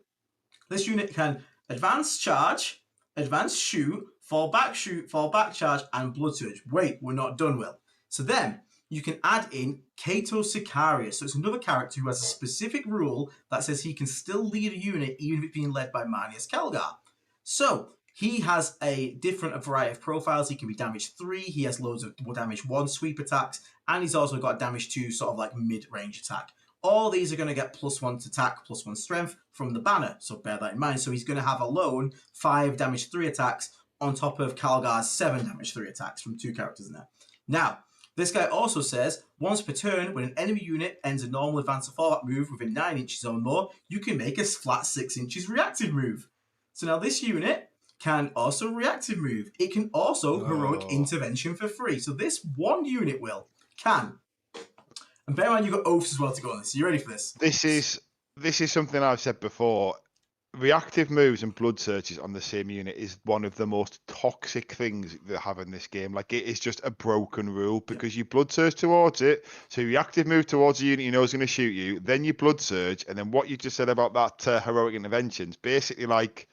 this unit can advance charge, advance shoot, fall back charge, and Blood Surge. Wait, we're not done, Will. So then you can add in Kato Sicarius. So it's another character who has a specific rule that says he can still lead a unit even if it's being led by Manius Calgar. So he has a variety of profiles. He can be damage 3. He has loads of damage 1 sweep attacks. And he's also got damage 2 sort of like mid-range attack. All these are going to get +1 to attack, +1 strength from the banner. So bear that in mind. So he's going to have alone 5 damage 3 attacks on top of Calgar's 7 damage 3 attacks from 2 characters in there. Now, this guy also says, once per turn, when an enemy unit ends a normal advance or fallback move within 9 inches or more, you can make a flat 6 inches reactive move. So now this unit can also reactive move. It can also heroic intervention for free. So this one unit can. And bear in mind, you've got oaths as well to go on this. Are you ready for this? This is something I've said before. Reactive moves and blood searches on the same unit is one of the most toxic things they have in this game. Like, it is just a broken rule because you blood surge towards it, so you reactive move towards a unit you know is going to shoot you, then you blood surge, and then what you just said about that heroic interventions, basically, like,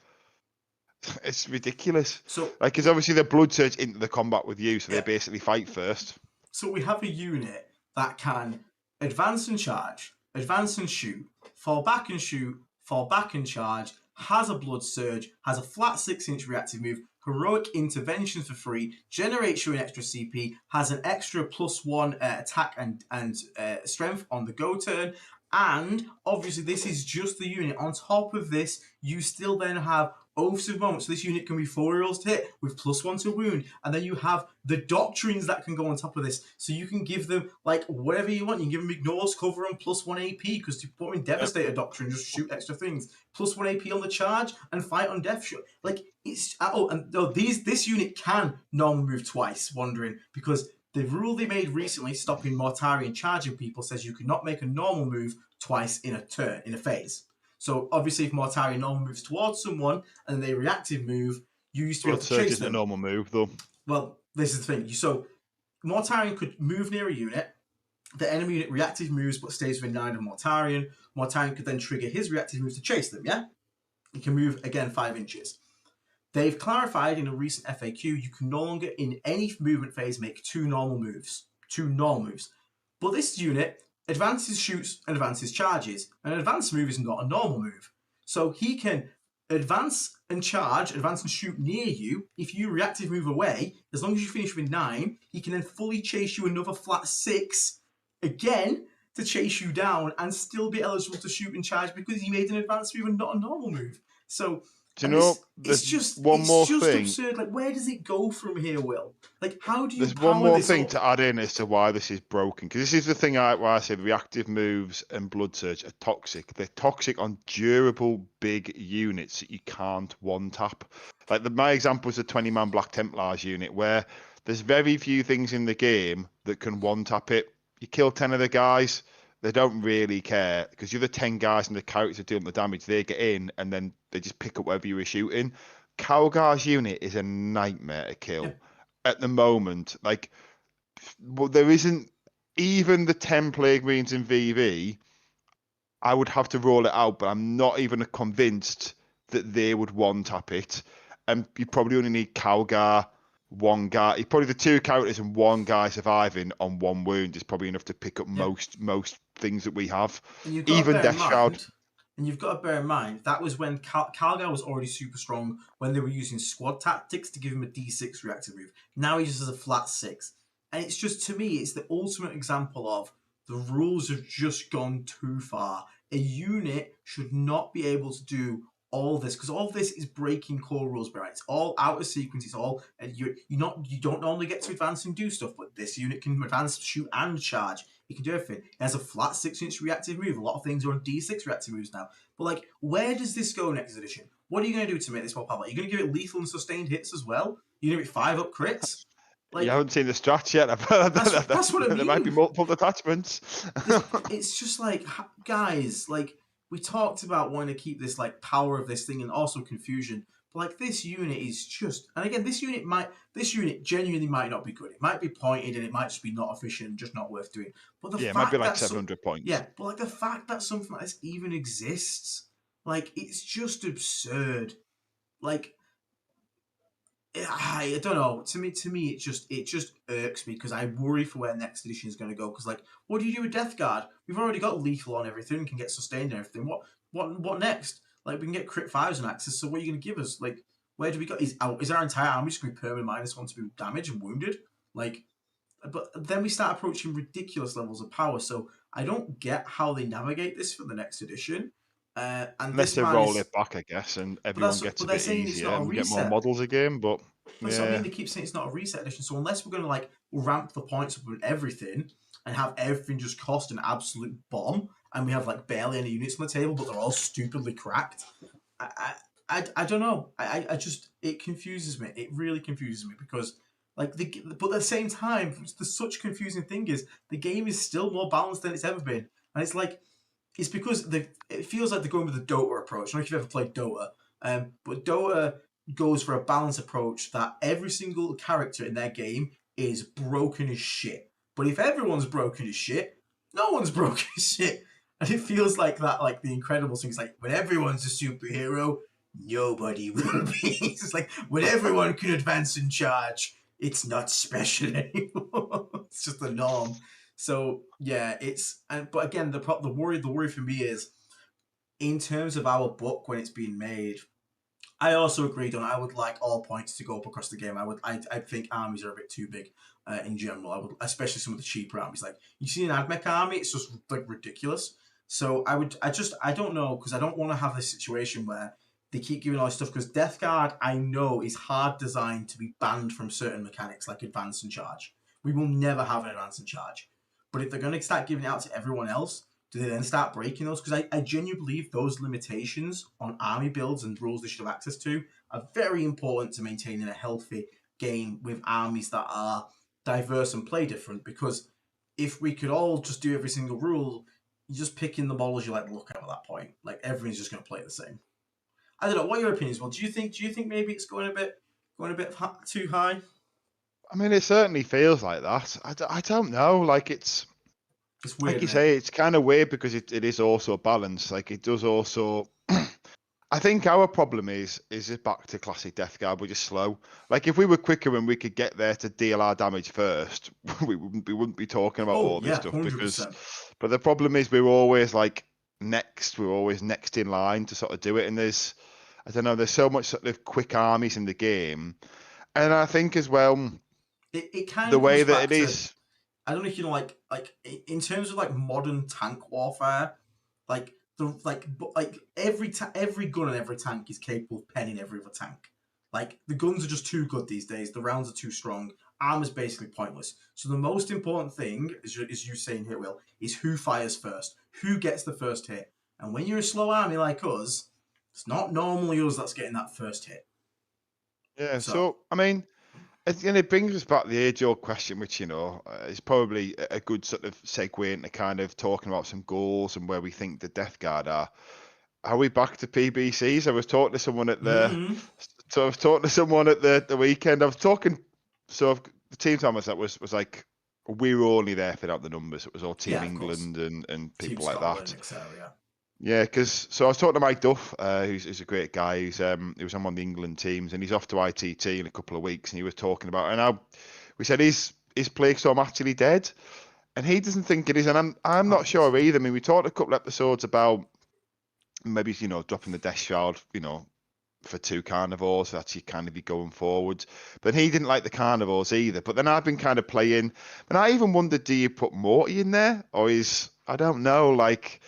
it's ridiculous. So, like, because obviously they blood surge into the combat with you, so they basically fight first. So we have a unit that can advance and charge, advance and shoot, fall back and shoot, fall back and charge, has a blood surge, has a flat 6-inch reactive move, heroic interventions for free, generates you an extra CP, has an extra +1 attack and strength on the go turn, and obviously this is just the unit. On top of this, you still then have Oaths of Moments. So this unit can be 4 rolls to hit with +1 to wound, and then you have the doctrines that can go on top of this. So you can give them like whatever you want. You can give them Ignores, Cover, and +1 AP because you put them in Devastator Doctrine, just shoot extra things. +1 AP on the charge and fight on death shot. Like it's this unit can normal move twice. Wandering because the rule they made recently stopping Mortarion charging people says you cannot make a normal move twice in a turn in a phase. So obviously, if Mortarion normal moves towards someone and they reactive move, you used to be able to chase them. A normal move, though. Well, this is the thing. So Mortarion could move near a unit. The enemy unit reactive moves but stays within 9 of Mortarion. Mortarion could then trigger his reactive moves to chase them. Yeah, he can move again 5 inches. They've clarified in a recent FAQ you can no longer in any movement phase make 2 normal moves. But this unit advances shoots and advances charges. An advanced move is not a normal move. So he can advance and charge, advance and shoot near you. If you reactive move away, as long as you finish with 9, he can then fully chase you another flat 6 again to chase you down and still be eligible to shoot and charge because he made an advanced move and not a normal move. So do you know, it's just absurd. Like, where does it go from here, Will? Like, how do you There's one more thing to add in as to why this is broken. Because this is the thing why I said reactive moves and blood surge are toxic. They're toxic on durable, big units that you can't one-tap. Like, my example is the 20-man Black Templars unit, where there's very few things in the game that can one-tap it. You kill 10 of the guys, they don't really care because you're the 10 guys and the characters doing the damage. They get in and then they just pick up whatever you were shooting. Calgar's unit is a nightmare to kill at the moment. Like, well, there isn't even the 10 Plague Marines in VV. I would have to roll it out, but I'm not even convinced that they would one tap it. And you probably only need Calgar one guy, probably the 2 characters and one guy surviving on 1 wound is probably enough to pick up Yeah. most things that we have. And you've got Even to bear in Death Shroud. mind, and you've got to bear in mind that was when Calgar was already super strong when they were using squad tactics to give him a D6 reactive move. Now he just has a flat 6. And it's just, to me, it's the ultimate example of the rules have just gone too far. A unit should not be able to do all this, because all this is breaking core rules, right? It's all out of sequence. It's all, and you don't normally get to advance and do stuff, but this unit can advance, shoot, and charge. It can do everything. It has a flat 6-inch reactive move. A lot of things are on D6 reactive moves now. But like, where does this go next edition? What are you going to do to make this more powerful? Are you going to give it lethal and sustained hits as well? You're going to give it 5-up crits? Like, you haven't seen the strats yet. That's what I mean. There might be multiple attachments. It's just like, guys, like, we talked about wanting to keep this like power of this thing and also confusion. But like, this unit is just, and again, this unit genuinely might not be good. It might be pointed and it might just be not efficient and just not worth doing. But the fact it might be like that 700 points. Yeah, but like the fact that something like this even exists, like, it's just absurd. Like, I don't know. To me, it just irks me because I worry for where next edition is going to go. Because like, what do you do with Death Guard? We've already got lethal on everything, can get sustained and everything. What next? Like, we can get crit 5s and axes. So what are you going to give us? Like, where do we go? Is our entire army just going to be permanent -1 to be damaged and wounded? Like, but then we start approaching ridiculous levels of power. So I don't get how they navigate this for the next edition. And unless they roll it back, I guess, and everyone gets a bit easier and we get more models again. But that's what I mean. They keep saying it's not a reset edition. So unless we're going to like ramp the points up with everything and have everything just cost an absolute bomb, and we have like barely any units on the table, but they're all stupidly cracked, I don't know. I just, it confuses me. It really confuses me because like but at the same time, the such confusing thing is the game is still more balanced than it's ever been, and it's like, it's because it feels like they're going with the Dota approach. I don't know if you've ever played Dota, but Dota goes for a balanced approach that every single character in their game is broken as shit. But if everyone's broken as shit, no one's broken as shit. And it feels like that, like the Incredibles thing. It's like, when everyone's a superhero, nobody will be. It's like, when everyone can advance and charge, it's not special anymore. It's just the norm. So yeah, but again, the worry for me is, in terms of our book when it's being made, I also agreed on, I would like all points to go up across the game. I think armies are a bit too big in general. Especially some of the cheaper armies. Like, you see an AdMech army, it's just like ridiculous. So I don't know, because I don't want to have this situation where they keep giving all this stuff, because Death Guard, I know, is hard designed to be banned from certain mechanics like advance and charge. We will never have an advance and charge. But if they're going to start giving it out to everyone else, do they then start breaking those? Because I genuinely believe those limitations on army builds and rules they should have access to are very important to maintaining a healthy game with armies that are diverse and play different. Because if we could all just do every single rule, you're just picking the models you like the look at that point. Like, everyone's just going to play the same. I don't know. What are your opinions? Well, do you think maybe it's going a bit too high? I mean, it certainly feels like that. I don't know. Like, it's weird, like you say, it's kind of weird because it is also balanced. Like, it does also. I think our problem is it back to classic Death Guard. We're just slow. Like, if we were quicker and we could get there to deal our damage first, we wouldn't be talking about all this stuff. 100%. But the problem is we're always like next. We're always next in line to sort of do it. And there's so much sort of quick armies in the game, and I think as well. It kind the of way that it is. I don't know if you know, like in terms of like modern tank warfare, like every gun and every tank is capable of penning every other tank. Like, the guns are just too good these days. The rounds are too strong. Armor's basically pointless. So the most important thing, as you saying here, Will, is who fires first, who gets the first hit. And when you're a slow army like us, it's not normally us that's getting that first hit. Yeah. So I mean. And it brings us back to the age-old question, which, is probably a good sort of segue into kind of talking about some goals and where we think the Death Guard are. Are we back to PBCs? I was talking to someone at the weekend. I was talking, so the team Thomas that was like, we were only there for out the numbers. It was all Team England and people like that. Excel, yeah. Yeah, because so I was talking to Mike Duff, who's a great guy. He was on one of the England teams, and he's off to ITT in a couple of weeks. And he was talking about, and we said, is Plaguestorm actually dead? And he doesn't think it is, and I'm I don't not think so. sure either. I mean, we talked a couple of episodes about maybe dropping the death shroud, for 2 carnivores, actually kind of be going forward. But he didn't like the carnivores either. But then I've been kind of playing, and I even wondered, do you put Morty in there, or I don't know, like.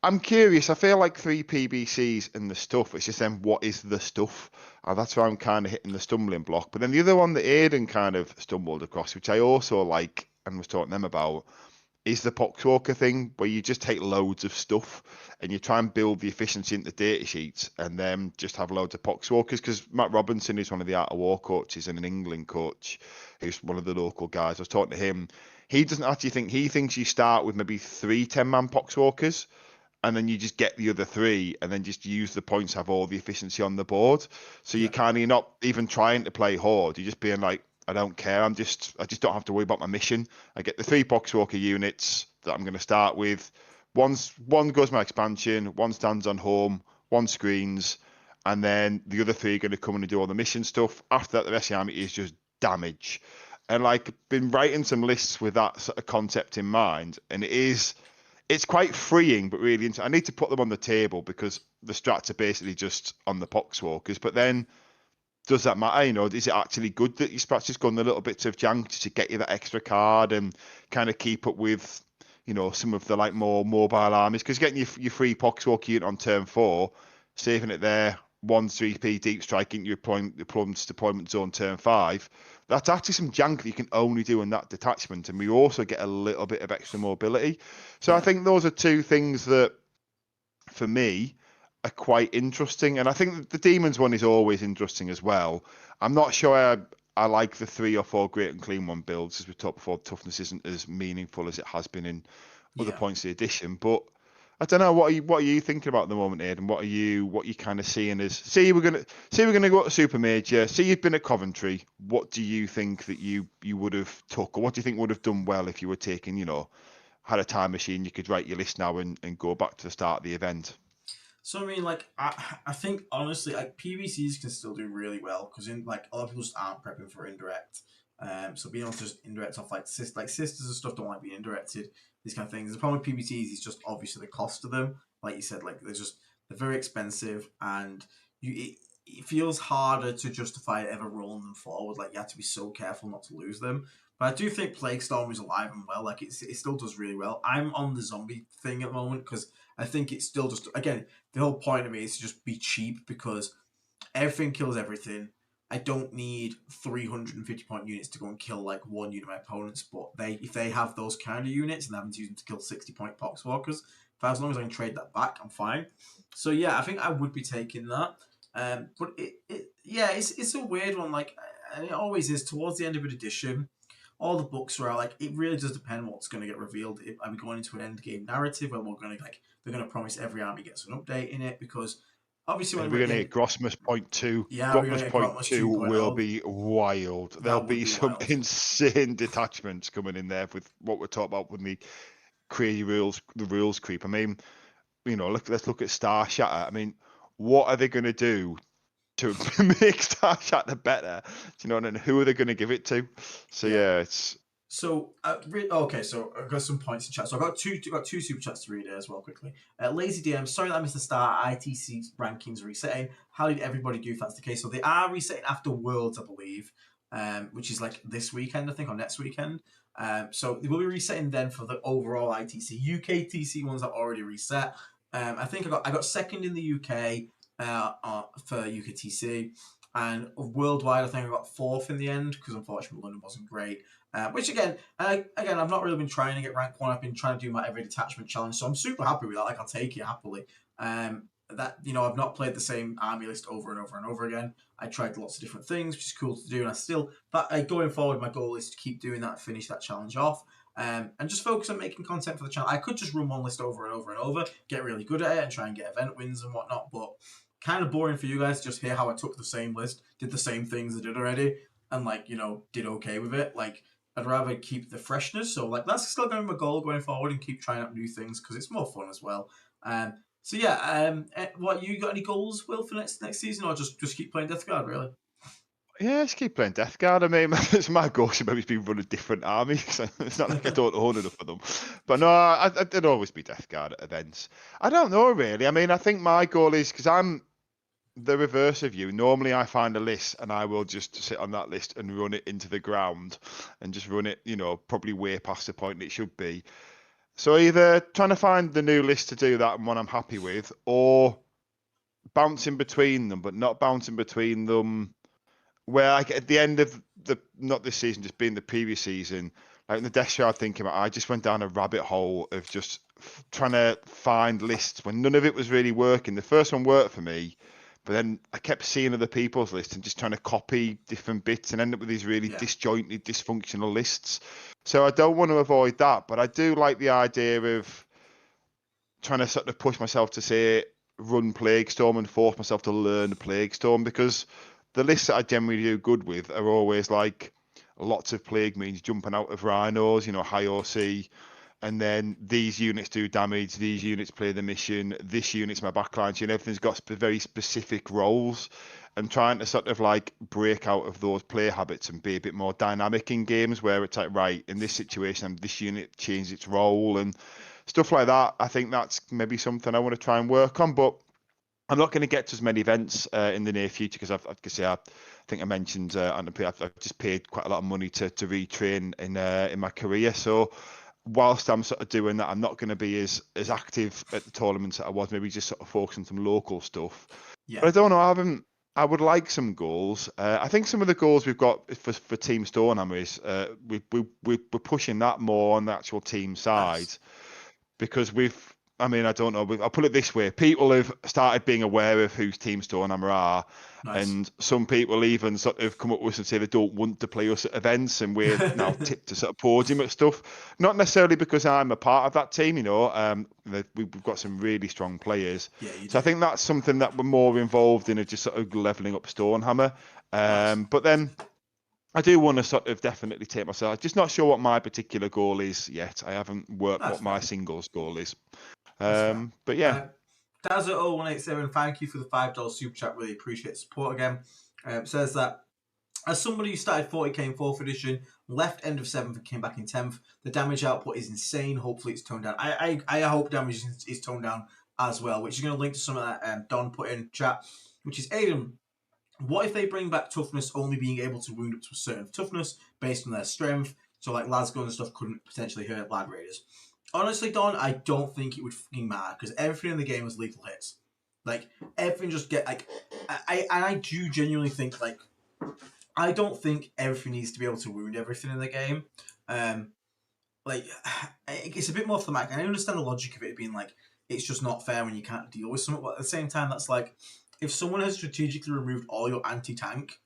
I'm curious. I feel like 3 PBCs and the stuff. It's just then what is the stuff? That's where I'm kind of hitting the stumbling block. But then the other one that Aiden kind of stumbled across, which I also like and was talking to them about, is the Poxwalker thing, where you just take loads of stuff and you try and build the efficiency into data sheets and then just have loads of Poxwalkers. Because Matt Robinson is one of the Art of War coaches and an England coach, who's one of the local guys. I was talking to him. He doesn't actually think, he thinks you start with maybe 3 10-man Poxwalkers and then you just get the other 3 and then just use the points, have all the efficiency on the board. So Yeah. you're not even trying to play horde. You're just being like, I don't care. I just don't have to worry about my mission. I get the 3 Poxwalker units that I'm going to start with. One goes my expansion, one stands on home, one screens, and then the other 3 are going to come in and do all the mission stuff. After that, the rest of the army is just damage. And like, been writing some lists with that sort of concept in mind, and it's quite freeing, but really, I need to put them on the table because the strats are basically just on the Poxwalkers. But then, does that matter? Is it actually good that your strats just gone a little bit of jank to get you that extra card and kind of keep up with, some of the like more mobile armies? Because getting your free Poxwalker unit on turn 4, saving it there, 1 3p deep strike into your opponent's deployment zone turn 5. That's actually some jank that you can only do in that detachment, and we also get a little bit of extra mobility. So I Yeah. think those are 2 things that, for me, are quite interesting. And I think the Demons one is always interesting as well. I'm not sure I like the 3 or 4 Great and Clean One builds. As we talked before, toughness isn't as meaningful as it has been in other Yeah. points of the edition. But I don't know, what are you thinking about at the moment, Aidan? What are you kind of seeing as, we're gonna go to Super Major, you've been at Coventry. What do you think that you would have took, or what do you think would have done well if you were taking, had a time machine, you could write your list now and go back to the start of the event? So I mean, like, I think honestly, like PVCs can still do really well because in like a lot of people just aren't prepping for indirect. So being able to just indirect off like sisters and stuff don't like being indirected. These kind of things. The problem with PVCs is just obviously the cost of them. Like you said, like they're very expensive and it feels harder to justify ever rolling them forward. Like you have to be so careful not to lose them. But I do think Plague Storm is alive and well. Like it still does really well. I'm on the zombie thing at the moment because I think it's still just again the whole point of it is to just be cheap because everything kills everything. I don't need 350-point units to go and kill like one unit of my opponents, but if they have those kind of units and having to use them to kill 60-point Poxwalkers, for as long as I can trade that back, I'm fine. So yeah, I think I would be taking that. But yeah, it's a weird one. Like it always is towards the end of an edition. All the books are out. Like it really does depend what's going to get revealed. Are we going into an end game narrative where we're going to like they're going to promise every army gets an update in it because obviously And when we're we're at going the to end, get Grosmus point 2. yeah, we're going Grosmus to get point Grotmus 2 will 2.0. be wild. There'll That would be be some wild. insane detachments coming in there with what we're talking about with the crazy rules, the rules creep. I mean, let's look at Star Shatter. I mean, what are they going to do to make Star Shatter better? And who are they going to give it to? So Yeah. yeah, it's So okay, so I've got some points in chat. So I've got two super chats to read as well quickly. Lazy DM, sorry that I missed the start. ITC rankings resetting. How did everybody do if that's the case? So they are resetting after Worlds, I believe, which is like this weekend, I think, or next weekend. So they will be resetting then for the overall ITC. UK TC ones are already reset. I think I got second in the UK for UKTC, and worldwide I think I got fourth in the end because unfortunately London wasn't great. Which again, I've not really been trying to get rank 1. I've been trying to do my every detachment challenge, so I'm super happy with that. Like I'll take it happily. That I've not played the same army list over and over and over again. I tried lots of different things, which is cool to do, and I still. But going forward, my goal is to keep doing that, finish that challenge off, and just focus on making content for the channel. I could just run one list over and over and over, get really good at it, and try and get event wins and whatnot. But kind of boring for you guys to just hear how I took the same list, did the same things I did already, and did okay with it. Like I'd rather keep the freshness. So that's still going to be my goal going forward and keep trying out new things because it's more fun as well. Um, So yeah, what you got any goals, Will, for next season, or just keep playing Death Guard, really? Yeah, just keep playing Death Guard. I mean, it's my goal should maybe be run a different army. So it's not like I don't own enough of them. But no, I'd always be Death Guard at events. I don't know, really. I mean, I think my goal is, because I'm the reverse of you. Normally, I find a list and I will just sit on that list and run it into the ground and just run it, probably way past the point it should be. So either trying to find the new list to do that and one I'm happy with, or bouncing between them, but not bouncing between them where like at the end of the not this season, just being the previous season, like in the death yard thinking about, I just went down a rabbit hole of just trying to find lists when none of it was really working. The first one worked for me, but then I kept seeing other people's lists and just trying to copy different bits and end up with these really disjointed, dysfunctional lists. So I don't want to avoid that, but I do like the idea of trying to sort of push myself to say run Plague Storm and force myself to learn Plague Storm, because the lists that I generally do good with are always like lots of plague means jumping out of rhinos, high OC, and then these units do damage, these units play the mission, this unit's my backline, everything's got very specific roles, and trying to sort of like break out of those play habits and be a bit more dynamic in games where it's like, right, in this situation, this unit changed its role and stuff like that. I think that's maybe something I want to try and work on, but I'm not going to get to as many events in the near future because I think I mentioned I've just paid quite a lot of money to retrain in my career. So whilst I'm sort of doing that, I'm not going to be as active at the tournaments that I was. Maybe just sort of focus on some local stuff. Yeah. But I don't know. I would like some goals. I think some of the goals we've got for Team Stonehammer is we're pushing that more on the actual team side. Nice. Because I don't know, I'll put it this way, people have started being aware of who Team Stonehammer are, Nice. and some people even sort of come up with us and say they don't want to play us at events, and we're now tipped to sort of podium at stuff. Not necessarily because I'm a part of that team, we've got some really strong players. Yeah, you do. So I think that's something that we're more involved in, of just sort of leveling up Stonehammer. Nice. But then I do want to sort of definitely take myself. I'm just not sure what my particular goal is yet. I haven't worked what my singles goal is. But yeah. Dazza0187, thank you for the $5 super chat. Really appreciate the support again. Says that as somebody who started 40k in 4th edition, left end of 7th and came back in 10th, the damage output is insane. Hopefully it's toned down. I hope damage is toned down as well, which is going to link to some of that Don put in chat, which is Aiden. What if they bring back toughness only being able to wound up to a certain toughness based on their strength? So like Lasgo and stuff couldn't potentially hurt Lad Raiders. Honestly, Don, I don't think it would fucking matter because everything in the game is lethal hits. Like everything just get like I do genuinely think like I don't think everything needs to be able to wound everything in the game. Like it's a bit more thematic, and I understand the logic of it being like it's just not fair when you can't deal with something. But at the same time, that's like if someone has strategically removed all your anti-tank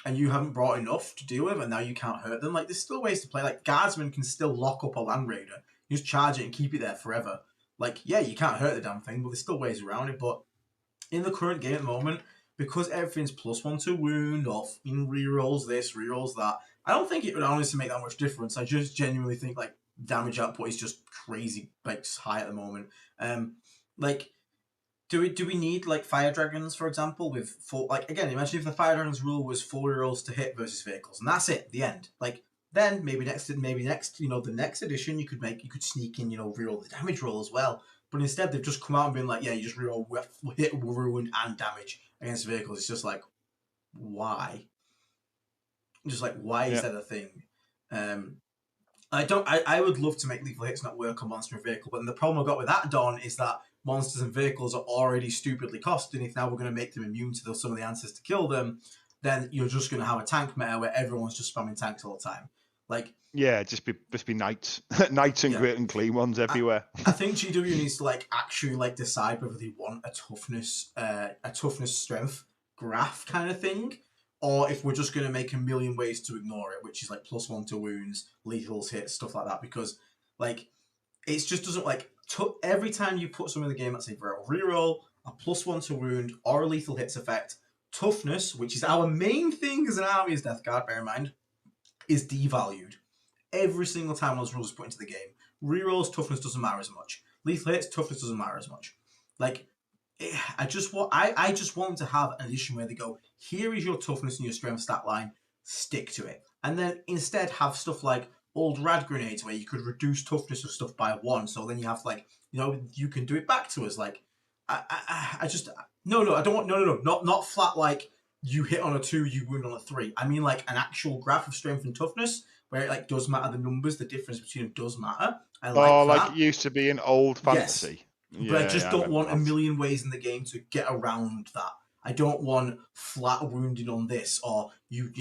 and you haven't brought enough to deal with, and now you can't hurt them, like there's still ways to play. Like Guardsman can still lock up a Land Raider, you just charge it and keep it there forever. Like yeah, you can't hurt the damn thing, but there's still ways around it. But in the current game at the moment, because everything's +1 to wound or rerolls this, rerolls that, I don't think it would honestly make that much difference. I just genuinely think like damage output is just crazy, like high at the moment. Like do we need like fire dragons, for example, with four? Like again, imagine if the fire dragons rule was 4 rolls to hit versus vehicles, and that's it, the end. Like then maybe next, the next edition you could sneak in, reroll the damage roll as well. But instead they've just come out and been like, yeah, you just reroll hit, ruin, and damage against vehicles. It's just like, why? Just like why is that a thing? I would love to make lethal hits not work on monster and vehicle, but the problem I've got with that, Don, is that monsters and vehicles are already stupidly costed. If now we're going to make them immune to some of the answers to kill them, then you're just going to have a tank meta where everyone's just spamming tanks all the time. Like yeah, just be knights, knights and great and clean ones everywhere. I think GW needs to actually decide whether they want a toughness strength graph kind of thing, or if we're just going to make a million ways to ignore it, which is like +1 to wounds, lethals, hits, stuff like that. Because like it just doesn't every time you put something in the game that's a reroll, a +1 to wound, or a lethal hits effect, toughness, which is our main thing as an army as Death Guard, bear in mind, is devalued. Every single time those rules are put into the game. Rerolls, toughness doesn't matter as much. Lethal hits, toughness doesn't matter as much. Like, I just want to have an edition where they go, here is your toughness and your strength stat line, stick to it. And then instead have stuff like old rad grenades where you could reduce toughness of stuff by 1. So then you have like, you can do it back to us. Like, I just, no, I don't want, no, not flat like you hit on a 2, you wound on a 3. I mean like an actual graph of strength and toughness where it like does matter the numbers, the difference between them does matter. I like Oh, like it that. used to be in old Yes, fantasy. but I Yeah, just I don't remember want a that. million ways in the game to get around that. I don't want flat wounding on this, or you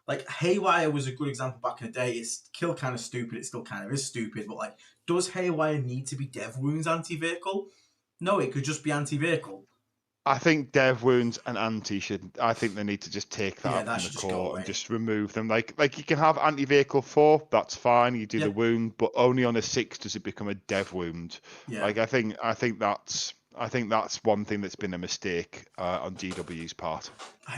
like Haywire was a good example back in the day. It's kill kind of stupid. It still kind of is stupid, but like, does Haywire need to be dev wounds anti-vehicle? No, it could just be anti-vehicle. I think dev wounds and anti should. I think they need to just take that Yeah, out that from the should just go core and away. just remove them. Like you can have anti-vehicle 4, that's fine. You do Yeah, the wound, but only on a 6 does it become a dev wound. yeah. Like I think that's one thing that's been a mistake on GW's part.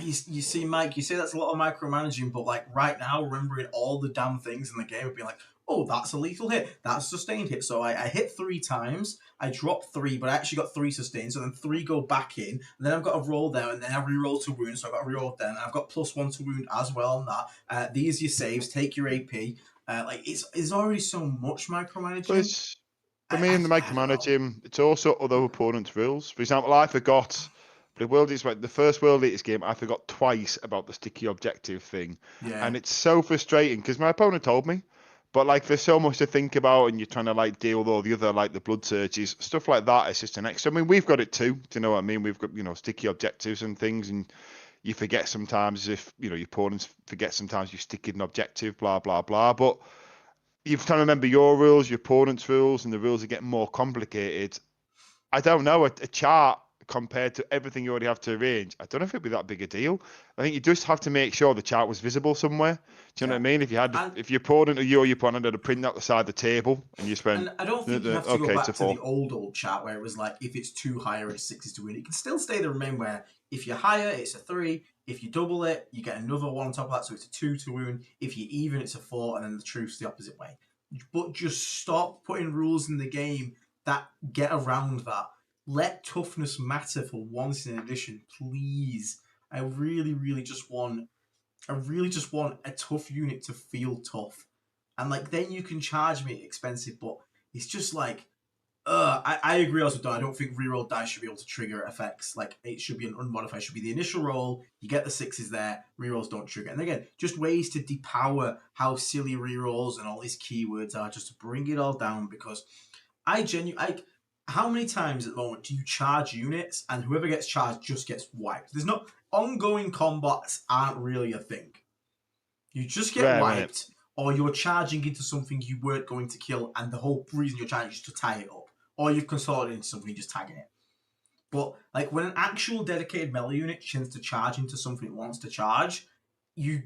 You see, Mike, you say that's a lot of micromanaging, but like right now, remembering all the damn things in the game would be like, oh, that's a lethal hit, that's a sustained hit. So I hit 3 times, I dropped 3, but I actually got 3 sustained, so then 3 go back in, and then I've got a roll there, and then I reroll to wound, so I've got a reroll then, and I've got +1 to wound as well on that. These are your saves, take your AP. Like it's already so much But micromanaging. it's for me in the I don't know. micromanaging, it's also other opponents' rules. For example, I forgot. The World Eaters, the first World Eaters game, I forgot twice about the sticky objective thing, Yeah, and it's so frustrating because my opponent told me, but like there's so much to think about, and you're trying to like deal with all the other like the blood surges, stuff like that. It's just an extra. I mean, we've got it too. Do you know what I mean? We've got sticky objectives and things, and you forget sometimes if your opponents forget sometimes you stick in an objective, blah blah blah. But you've trying to remember your rules, your opponent's rules, and the rules are getting more complicated. I don't know, a chart compared to everything you already have to arrange, I don't know if it'd be that big a deal. I think you just have to make sure the chart was visible somewhere. Do you know yeah. what I mean? If you had, And if your opponent or you or your opponent had a print out the side of the table and you spent, And I don't think you have to go okay, it's back a to the 4. old chat where it was like if it's 2 higher, it's 6 is to win. It can still stay the remain where if you're higher, it's a 3. If you double it, you get another 1 on top of that, so it's a 2 to wound. If you even, it's a 4, and then the truth's the opposite way. But just stop putting rules in the game that get around that. Let toughness matter for once in an edition, please. I really, really just want a tough unit to feel tough. And like then you can charge me expensive, but it's just like I agree also, Don. I don't think reroll dice should be able to trigger effects. Like it should be an unmodified. It should be the initial roll. You get the 6s there. Rerolls don't trigger. And again, just ways to depower how silly rerolls and all these keywords are, just to bring it all down. Because how many times at the moment do you charge units and whoever gets charged just gets wiped? There's no ongoing combats aren't really a thing. You just get Rare, innit? wiped, or you're charging into something you weren't going to kill, and the whole reason you're charging is to tie it up, or you've consolidated into something, just tagging it. But like when an actual dedicated melee unit tends to charge into something it wants to charge, you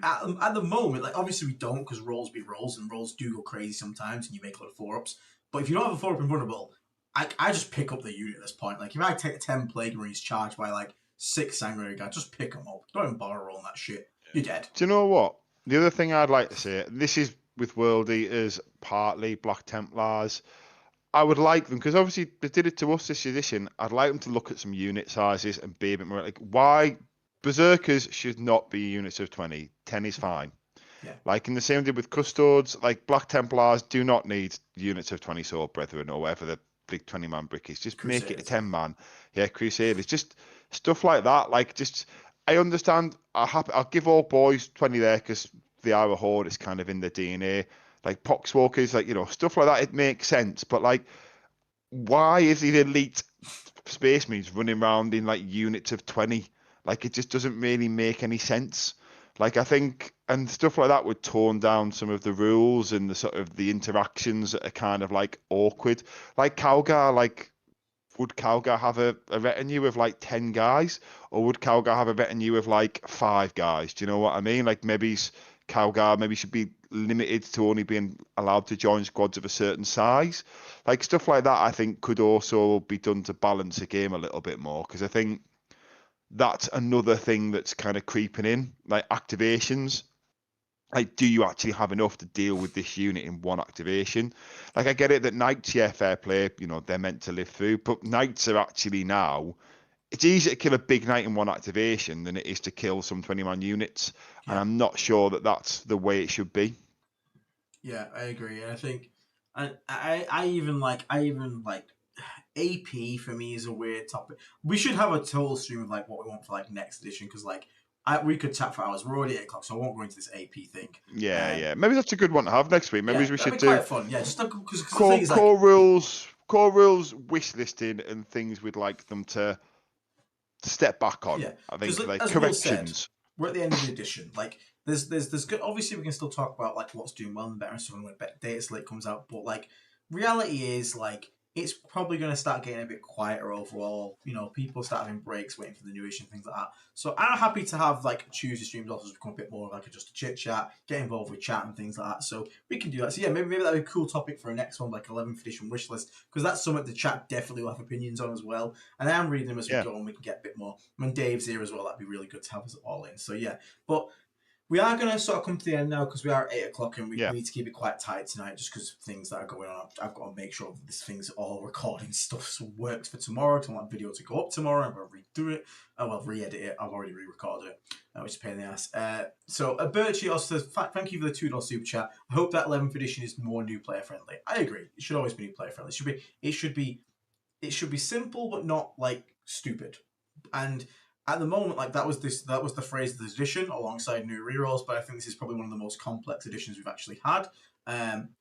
at the moment, like obviously we don't because rolls be rolls and rolls do go crazy sometimes and you make a lot of 4-ups. But if you don't have a 4-up invulnerable, I just pick up the unit at this point. Like if I take a 10 Plague Marines charged by like 6 Sanguinary guys, just pick them up. Don't even bother rolling that shit. You're dead. Do you know what? The other thing I'd like to say, this is with World Eaters, partly Black Templars. I would like them because obviously they did it to us this edition. I'd like them to look at some unit sizes and be a bit more like why Berserkers should not be units of 20. 10 is fine. Yeah. Like in the same way with Custodes, like Black Templars do not need units of 20 Sword Brethren or whatever the big 20-man brick is. Just make it a Crusaders. 10-man. Yeah, Crusaders. Just stuff like that. Like just I understand. I'll give all boys 20 there because they are a horde. It's kind of in their DNA. Like Poxwalkers, like stuff like that. It makes sense. But like, why is the elite Space Marines running around in like units of 20? Like it just doesn't really make any sense. Like I think and stuff like that would tone down some of the rules and the sort of the interactions that are kind of like awkward. Like Calgar, like would Calgar have a retinue of like 10 guys, or would Calgar have a retinue of like 5 guys? Do you know what I mean? Like Calgar maybe should be limited to only being allowed to join squads of a certain size. Like stuff like that, I think could also be done to balance the game a little bit more because I think that's another thing that's kind of creeping in, like activations. like, do you actually have enough to deal with this unit in one activation? Like, I get it that Knights, yeah, fair play, you know, they're meant to live through, but Knights are actually now, it's easier to kill a big Knight in one activation than it is to kill some 20-man units, and Yeah. I'm not sure that that's the way it should be. Yeah, I agree. And I think, I even like, AP for me is a weird topic. We should have a total stream of like what we want for like next edition, because like we could chat for hours. We're already at 8 o'clock, so I won't go into this AP thing. Yeah, yeah. Maybe that's a good one to have next week. Maybe Yeah, we that'd should be do quite fun. Yeah, just because the thing core is like, core rules wish listing and things we'd like them to step back on. yeah, I because think like as Will said, corrections. we're at the end of the edition. Like, there's good. Obviously, we can still talk about like what's doing well and better and stuff when data slate comes out. But like, reality is like it's probably going to start getting a bit quieter overall. You know, people start having breaks, waiting for the new issue, things like that. So I'm happy to have like Tuesday streams also become a bit more like just a chit chat, get involved with chat and things like that. So we can do that. So yeah, maybe that'd be a cool topic for a next one, like 11th edition wish list, because that's something the chat definitely will have opinions on as well. And I am reading them as we Yeah. go, and we can get a bit more. When Dave's here as well, that'd be really good to have us all in. So yeah, but we are going to sort of come to the end now because we are at 8 o'clock and we need to keep it quite tight tonight just because of things that are going on. I've got to make sure that this thing's all recording stuff works for tomorrow. I want that video to go up tomorrow. I'm going to redo it. Oh, well, re-edit it. I've already re-recorded it, which is a pain in the ass. So, Birchie also says, thank you for the $2 super chat. I hope that 11th edition is more new player friendly. I agree. It should always be new player friendly. It should be simple but not like stupid. And at the moment, like that was the phrase of the edition alongside new rerolls, but I think this is probably one of the most complex editions we've actually had.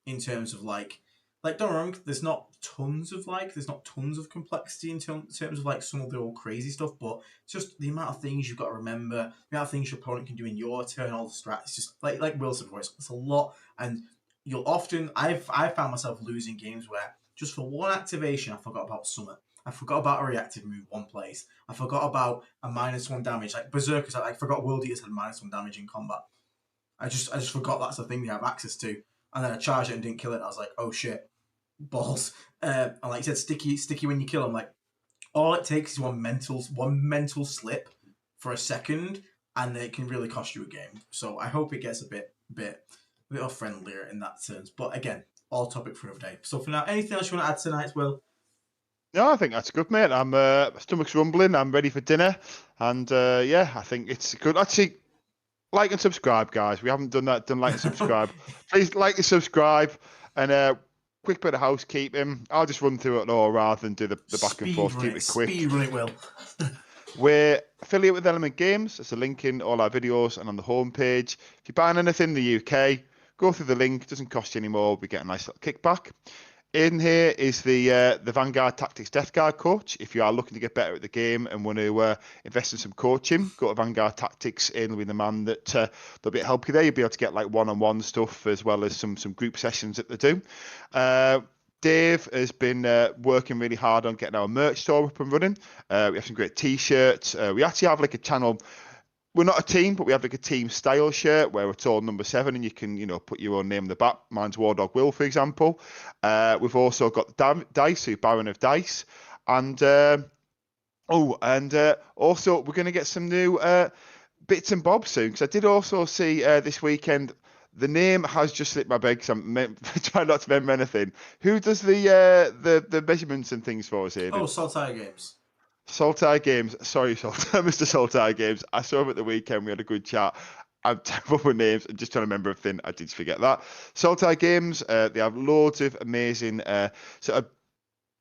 In terms of like don't get me wrong, there's not tons of complexity in terms of like some of the old crazy stuff, but it's just the amount of things you've got to remember, the amount of things your opponent can do in your turn, all the strats. It's just like Will said before, it's a lot, and you'll often I've found myself losing games where just for one activation I forgot about Summit. I forgot about a reactive move one place. I forgot about a -1 damage. Like Berserkers, I forgot World Eaters had -1 damage in combat. I just forgot that's the thing they have access to. And then I charged it and didn't kill it. And I was like, oh shit, balls. And like you said, sticky when you kill them. Like all it takes is one mental slip for a second, and it can really cost you a game. So I hope it gets a bit friendlier in that sense. But again, all topic for another day. So for now, anything else you want to add tonight, Will? No, I think that's good, mate. I'm my stomach's rumbling. I'm ready for dinner, and yeah, I think it's good. Actually, like and subscribe, guys. We haven't done that. Done like and subscribe. Please like and subscribe, and quick bit of housekeeping. I'll just run through it all rather than do the back and forth. Keep it quick. Speed run it, Will. We're affiliated with Element Games. There's a link in all our videos and on the homepage. If you're buying anything in the UK, go through the link. It doesn't cost you any more. We get a nice little kickback. In here is the Vanguard Tactics Death Guard coach. If you are looking to get better at the game and want to invest in some coaching, go to Vanguard Tactics. Ian will be the man that they'll be able to help you there. You'll be able to get like one-on-one stuff as well as some group sessions that they do. Dave has been working really hard on getting our merch store up and running. We have some great t-shirts. We actually have like a channel. We're not a team, but we have like a team style shirt where it's all number 7 and you can, put your own name in the back. Mine's War Dog Will, for example. We've also got Dice, who Baron of Dice. And also we're going to get some new bits and bobs soon. Because I did also see this weekend, the name has just slipped my head because I'm trying not to remember anything. Who does the measurements and things for us here? Oh, Saltire Games. Saltire Games. Sorry, Mr. Saltire Games. I saw him at the weekend. We had a good chat. I'm terrible with names. I'm just trying to remember everything. I did forget that. Saltire Games. They have loads of amazing sort of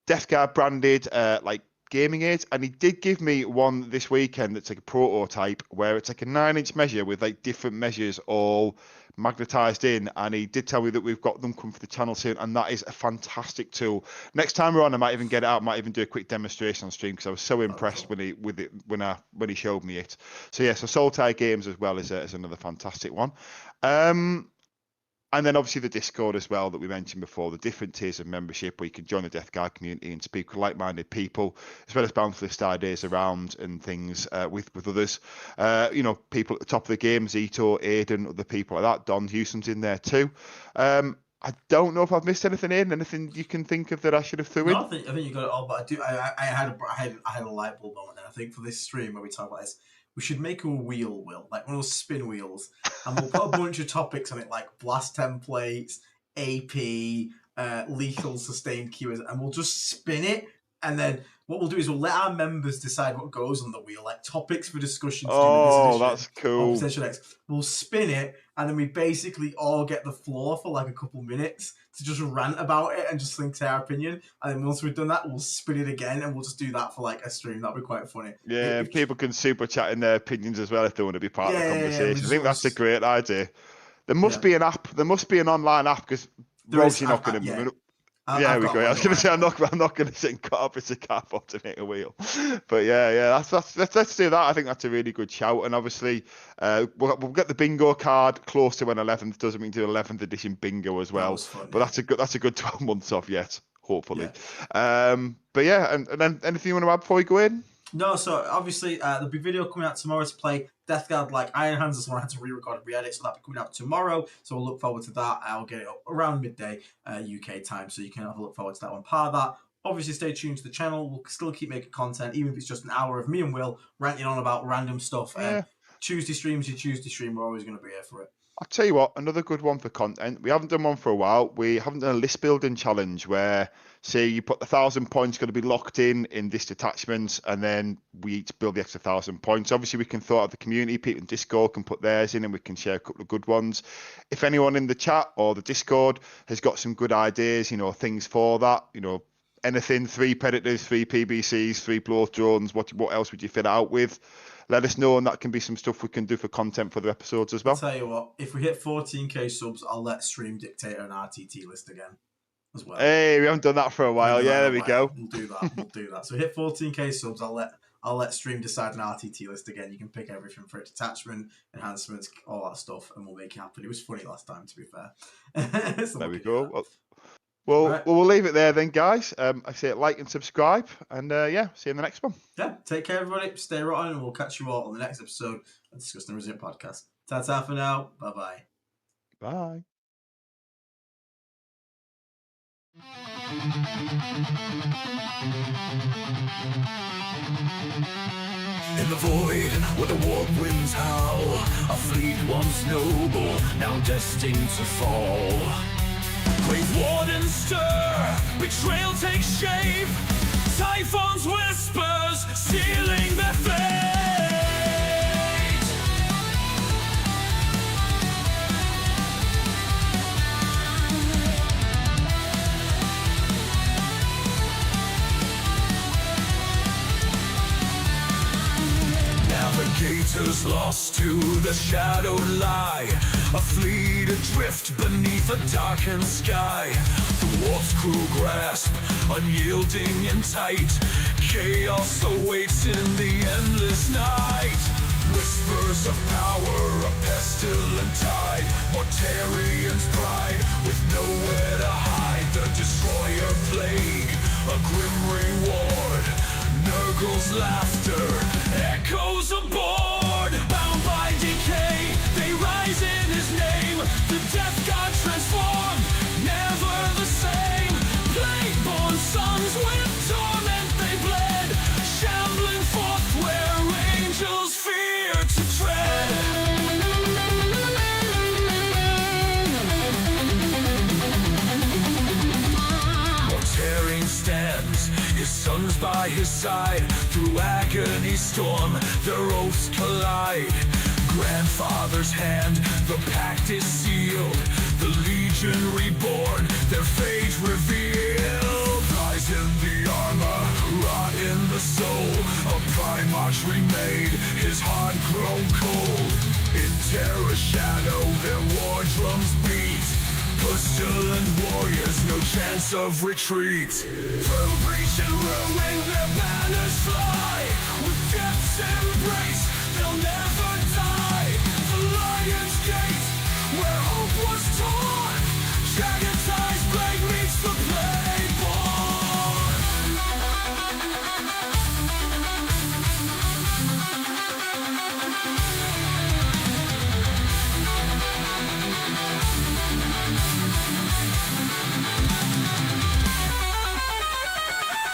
Death Guard branded like gaming aids, and he did give me one this weekend that's like a prototype where it's like a 9-inch measure with like different measures all magnetized in, and he did tell me that we've got them come for the channel soon, and that is a fantastic tool. Next time we're on, I might even get it out, might even do a quick demonstration on stream because I was so impressed when he showed me it. So yeah, so Saltire Games as well is another fantastic one. And then obviously the Discord as well that we mentioned before, the different tiers of membership where you can join the Death Guard community and speak with like-minded people, as well as bounce list ideas around and things with others. People at the top of the game, Zito, Aiden, other people like that. Don Houston's in there too. I don't know if I've missed anything you can think of that I should have threw in. I think you got it all, but I had a light bulb moment, and I think for this stream where we talk about this, we should make a wheel, Will, like one of those spin wheels, and we'll put a bunch of topics on it, like blast templates, AP, lethal sustained keywords, and we'll just spin it. And then what we'll do is we'll let our members decide what goes on the wheel, like topics for discussion to do with this edition. That's cool. Or potential next. We'll spin it, and then we basically all get the floor for like a couple minutes to just rant about it and just think say our opinion. And then once we've done that, we'll spin it again, and we'll just do that for like a stream. That'd be quite funny. Yeah, people can super chat in their opinions as well if they want to be part of the conversation. I think that's a great idea. There must be an app. There must be an online app because obviously not going to. Yeah, we go. I was going to say I'm not going to sit and cut up a car to make a wheel, but yeah. Let's do that. I think that's a really good shout. And obviously, we'll get the bingo card close to an 11th. Doesn't mean to 11th edition bingo as well. But that's a good 12 months off yet, hopefully. Yeah. But yeah, and then anything you want to add before we go in? No, so obviously there'll be video coming out tomorrow to play Death Guard like Iron Hands. This one I had to re-record and re-edit, so that'll be coming out tomorrow. So we'll look forward to that. I'll get it up around midday UK time, so you can have a look forward to that one. Part of that, obviously stay tuned to the channel. We'll still keep making content, even if it's just an hour of me and Will ranting on about random stuff. Tuesday streams, your Tuesday stream, we're always going to be here for it. I'll tell you what, another good one for content. We haven't done one for a while. We haven't done a list building challenge where, say, you put 1,000 points going to be locked in this detachment, and then we each build the extra 1,000 points. Obviously, we can throw out the community. People in Discord can put theirs in, and we can share a couple of good ones. If anyone in the chat or the Discord has got some good ideas, things for that, anything, 3 Predators, 3 PBCs, 3 Blow drones, what else would you fit it out with? Let us know, and that can be some stuff we can do for content for the episodes as well. I'll tell you what, if we hit 14k subs, I'll let Stream dictate an RTT list again as well. Hey, we haven't done that for a while. Yeah, there we go. We'll do that. So hit 14k subs, I'll let Stream decide an RTT list again. You can pick everything for it, detachment, enhancements, all that stuff, and we'll make it happen. It was funny last time, to be fair. There we go. Well, we'll leave it there then, guys. I say like and subscribe, and see you in the next one. Yeah, take care, everybody. Stay rotten, and we'll catch you all on the next episode of Disgusting Resilient Podcast. Ta-ta for now. Bye-bye. Bye. In the void, where the warm winds howl, a fleet once noble, now destined to fall. Grave wardens stir, betrayal takes shape, Typhon's whispers sealing their fate. Navigators lost to the shadowed lie, a fleet adrift beneath a darkened sky. The warp's cruel grasp, unyielding and tight, chaos awaits in the endless night. Whispers of power, a pestilent tide, Mortarian's pride, with nowhere to hide. The destroyer plague, a grim reward, Nurgle's laughter echoes aboard. Bound by decay, they rise in his name. The death god transformed, never the same. Plague-born sons with torment they bled, shambling forth where angels fear to tread. Mortarian stands, his sons by his side. Through agony storm, their oaths collide. Grandfather's hand, the pact is sealed. The legion reborn, their fate revealed. Rise in the armor, rot in the soul. A Primarch remade, his heart grown cold. In terror shadow, their war drums beat. Pestilent warriors, no chance of retreat. Through breach and ruin, their banners fly. With death's embrace, they'll never die. The Lion's Gate, where hope was torn. Dragon's blade meets the Plague-born.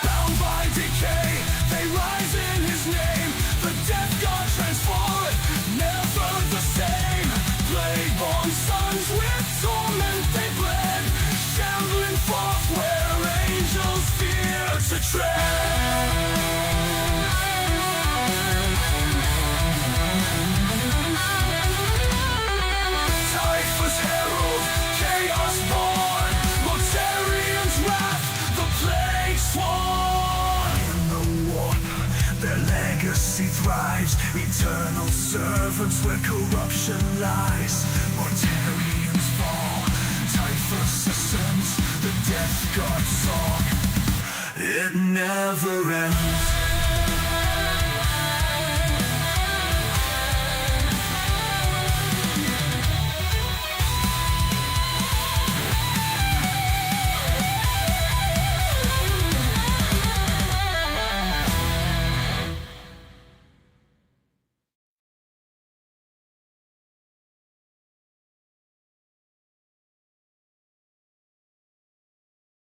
Bound by decay, they rise in his name. The death god transforms. Typhus herald, chaos born, Mortarian's wrath, the plague sworn. In the warp, their legacy thrives, eternal servants where corruption lies. Mortarians fall, Typhus ascends, the death god song, it never ends.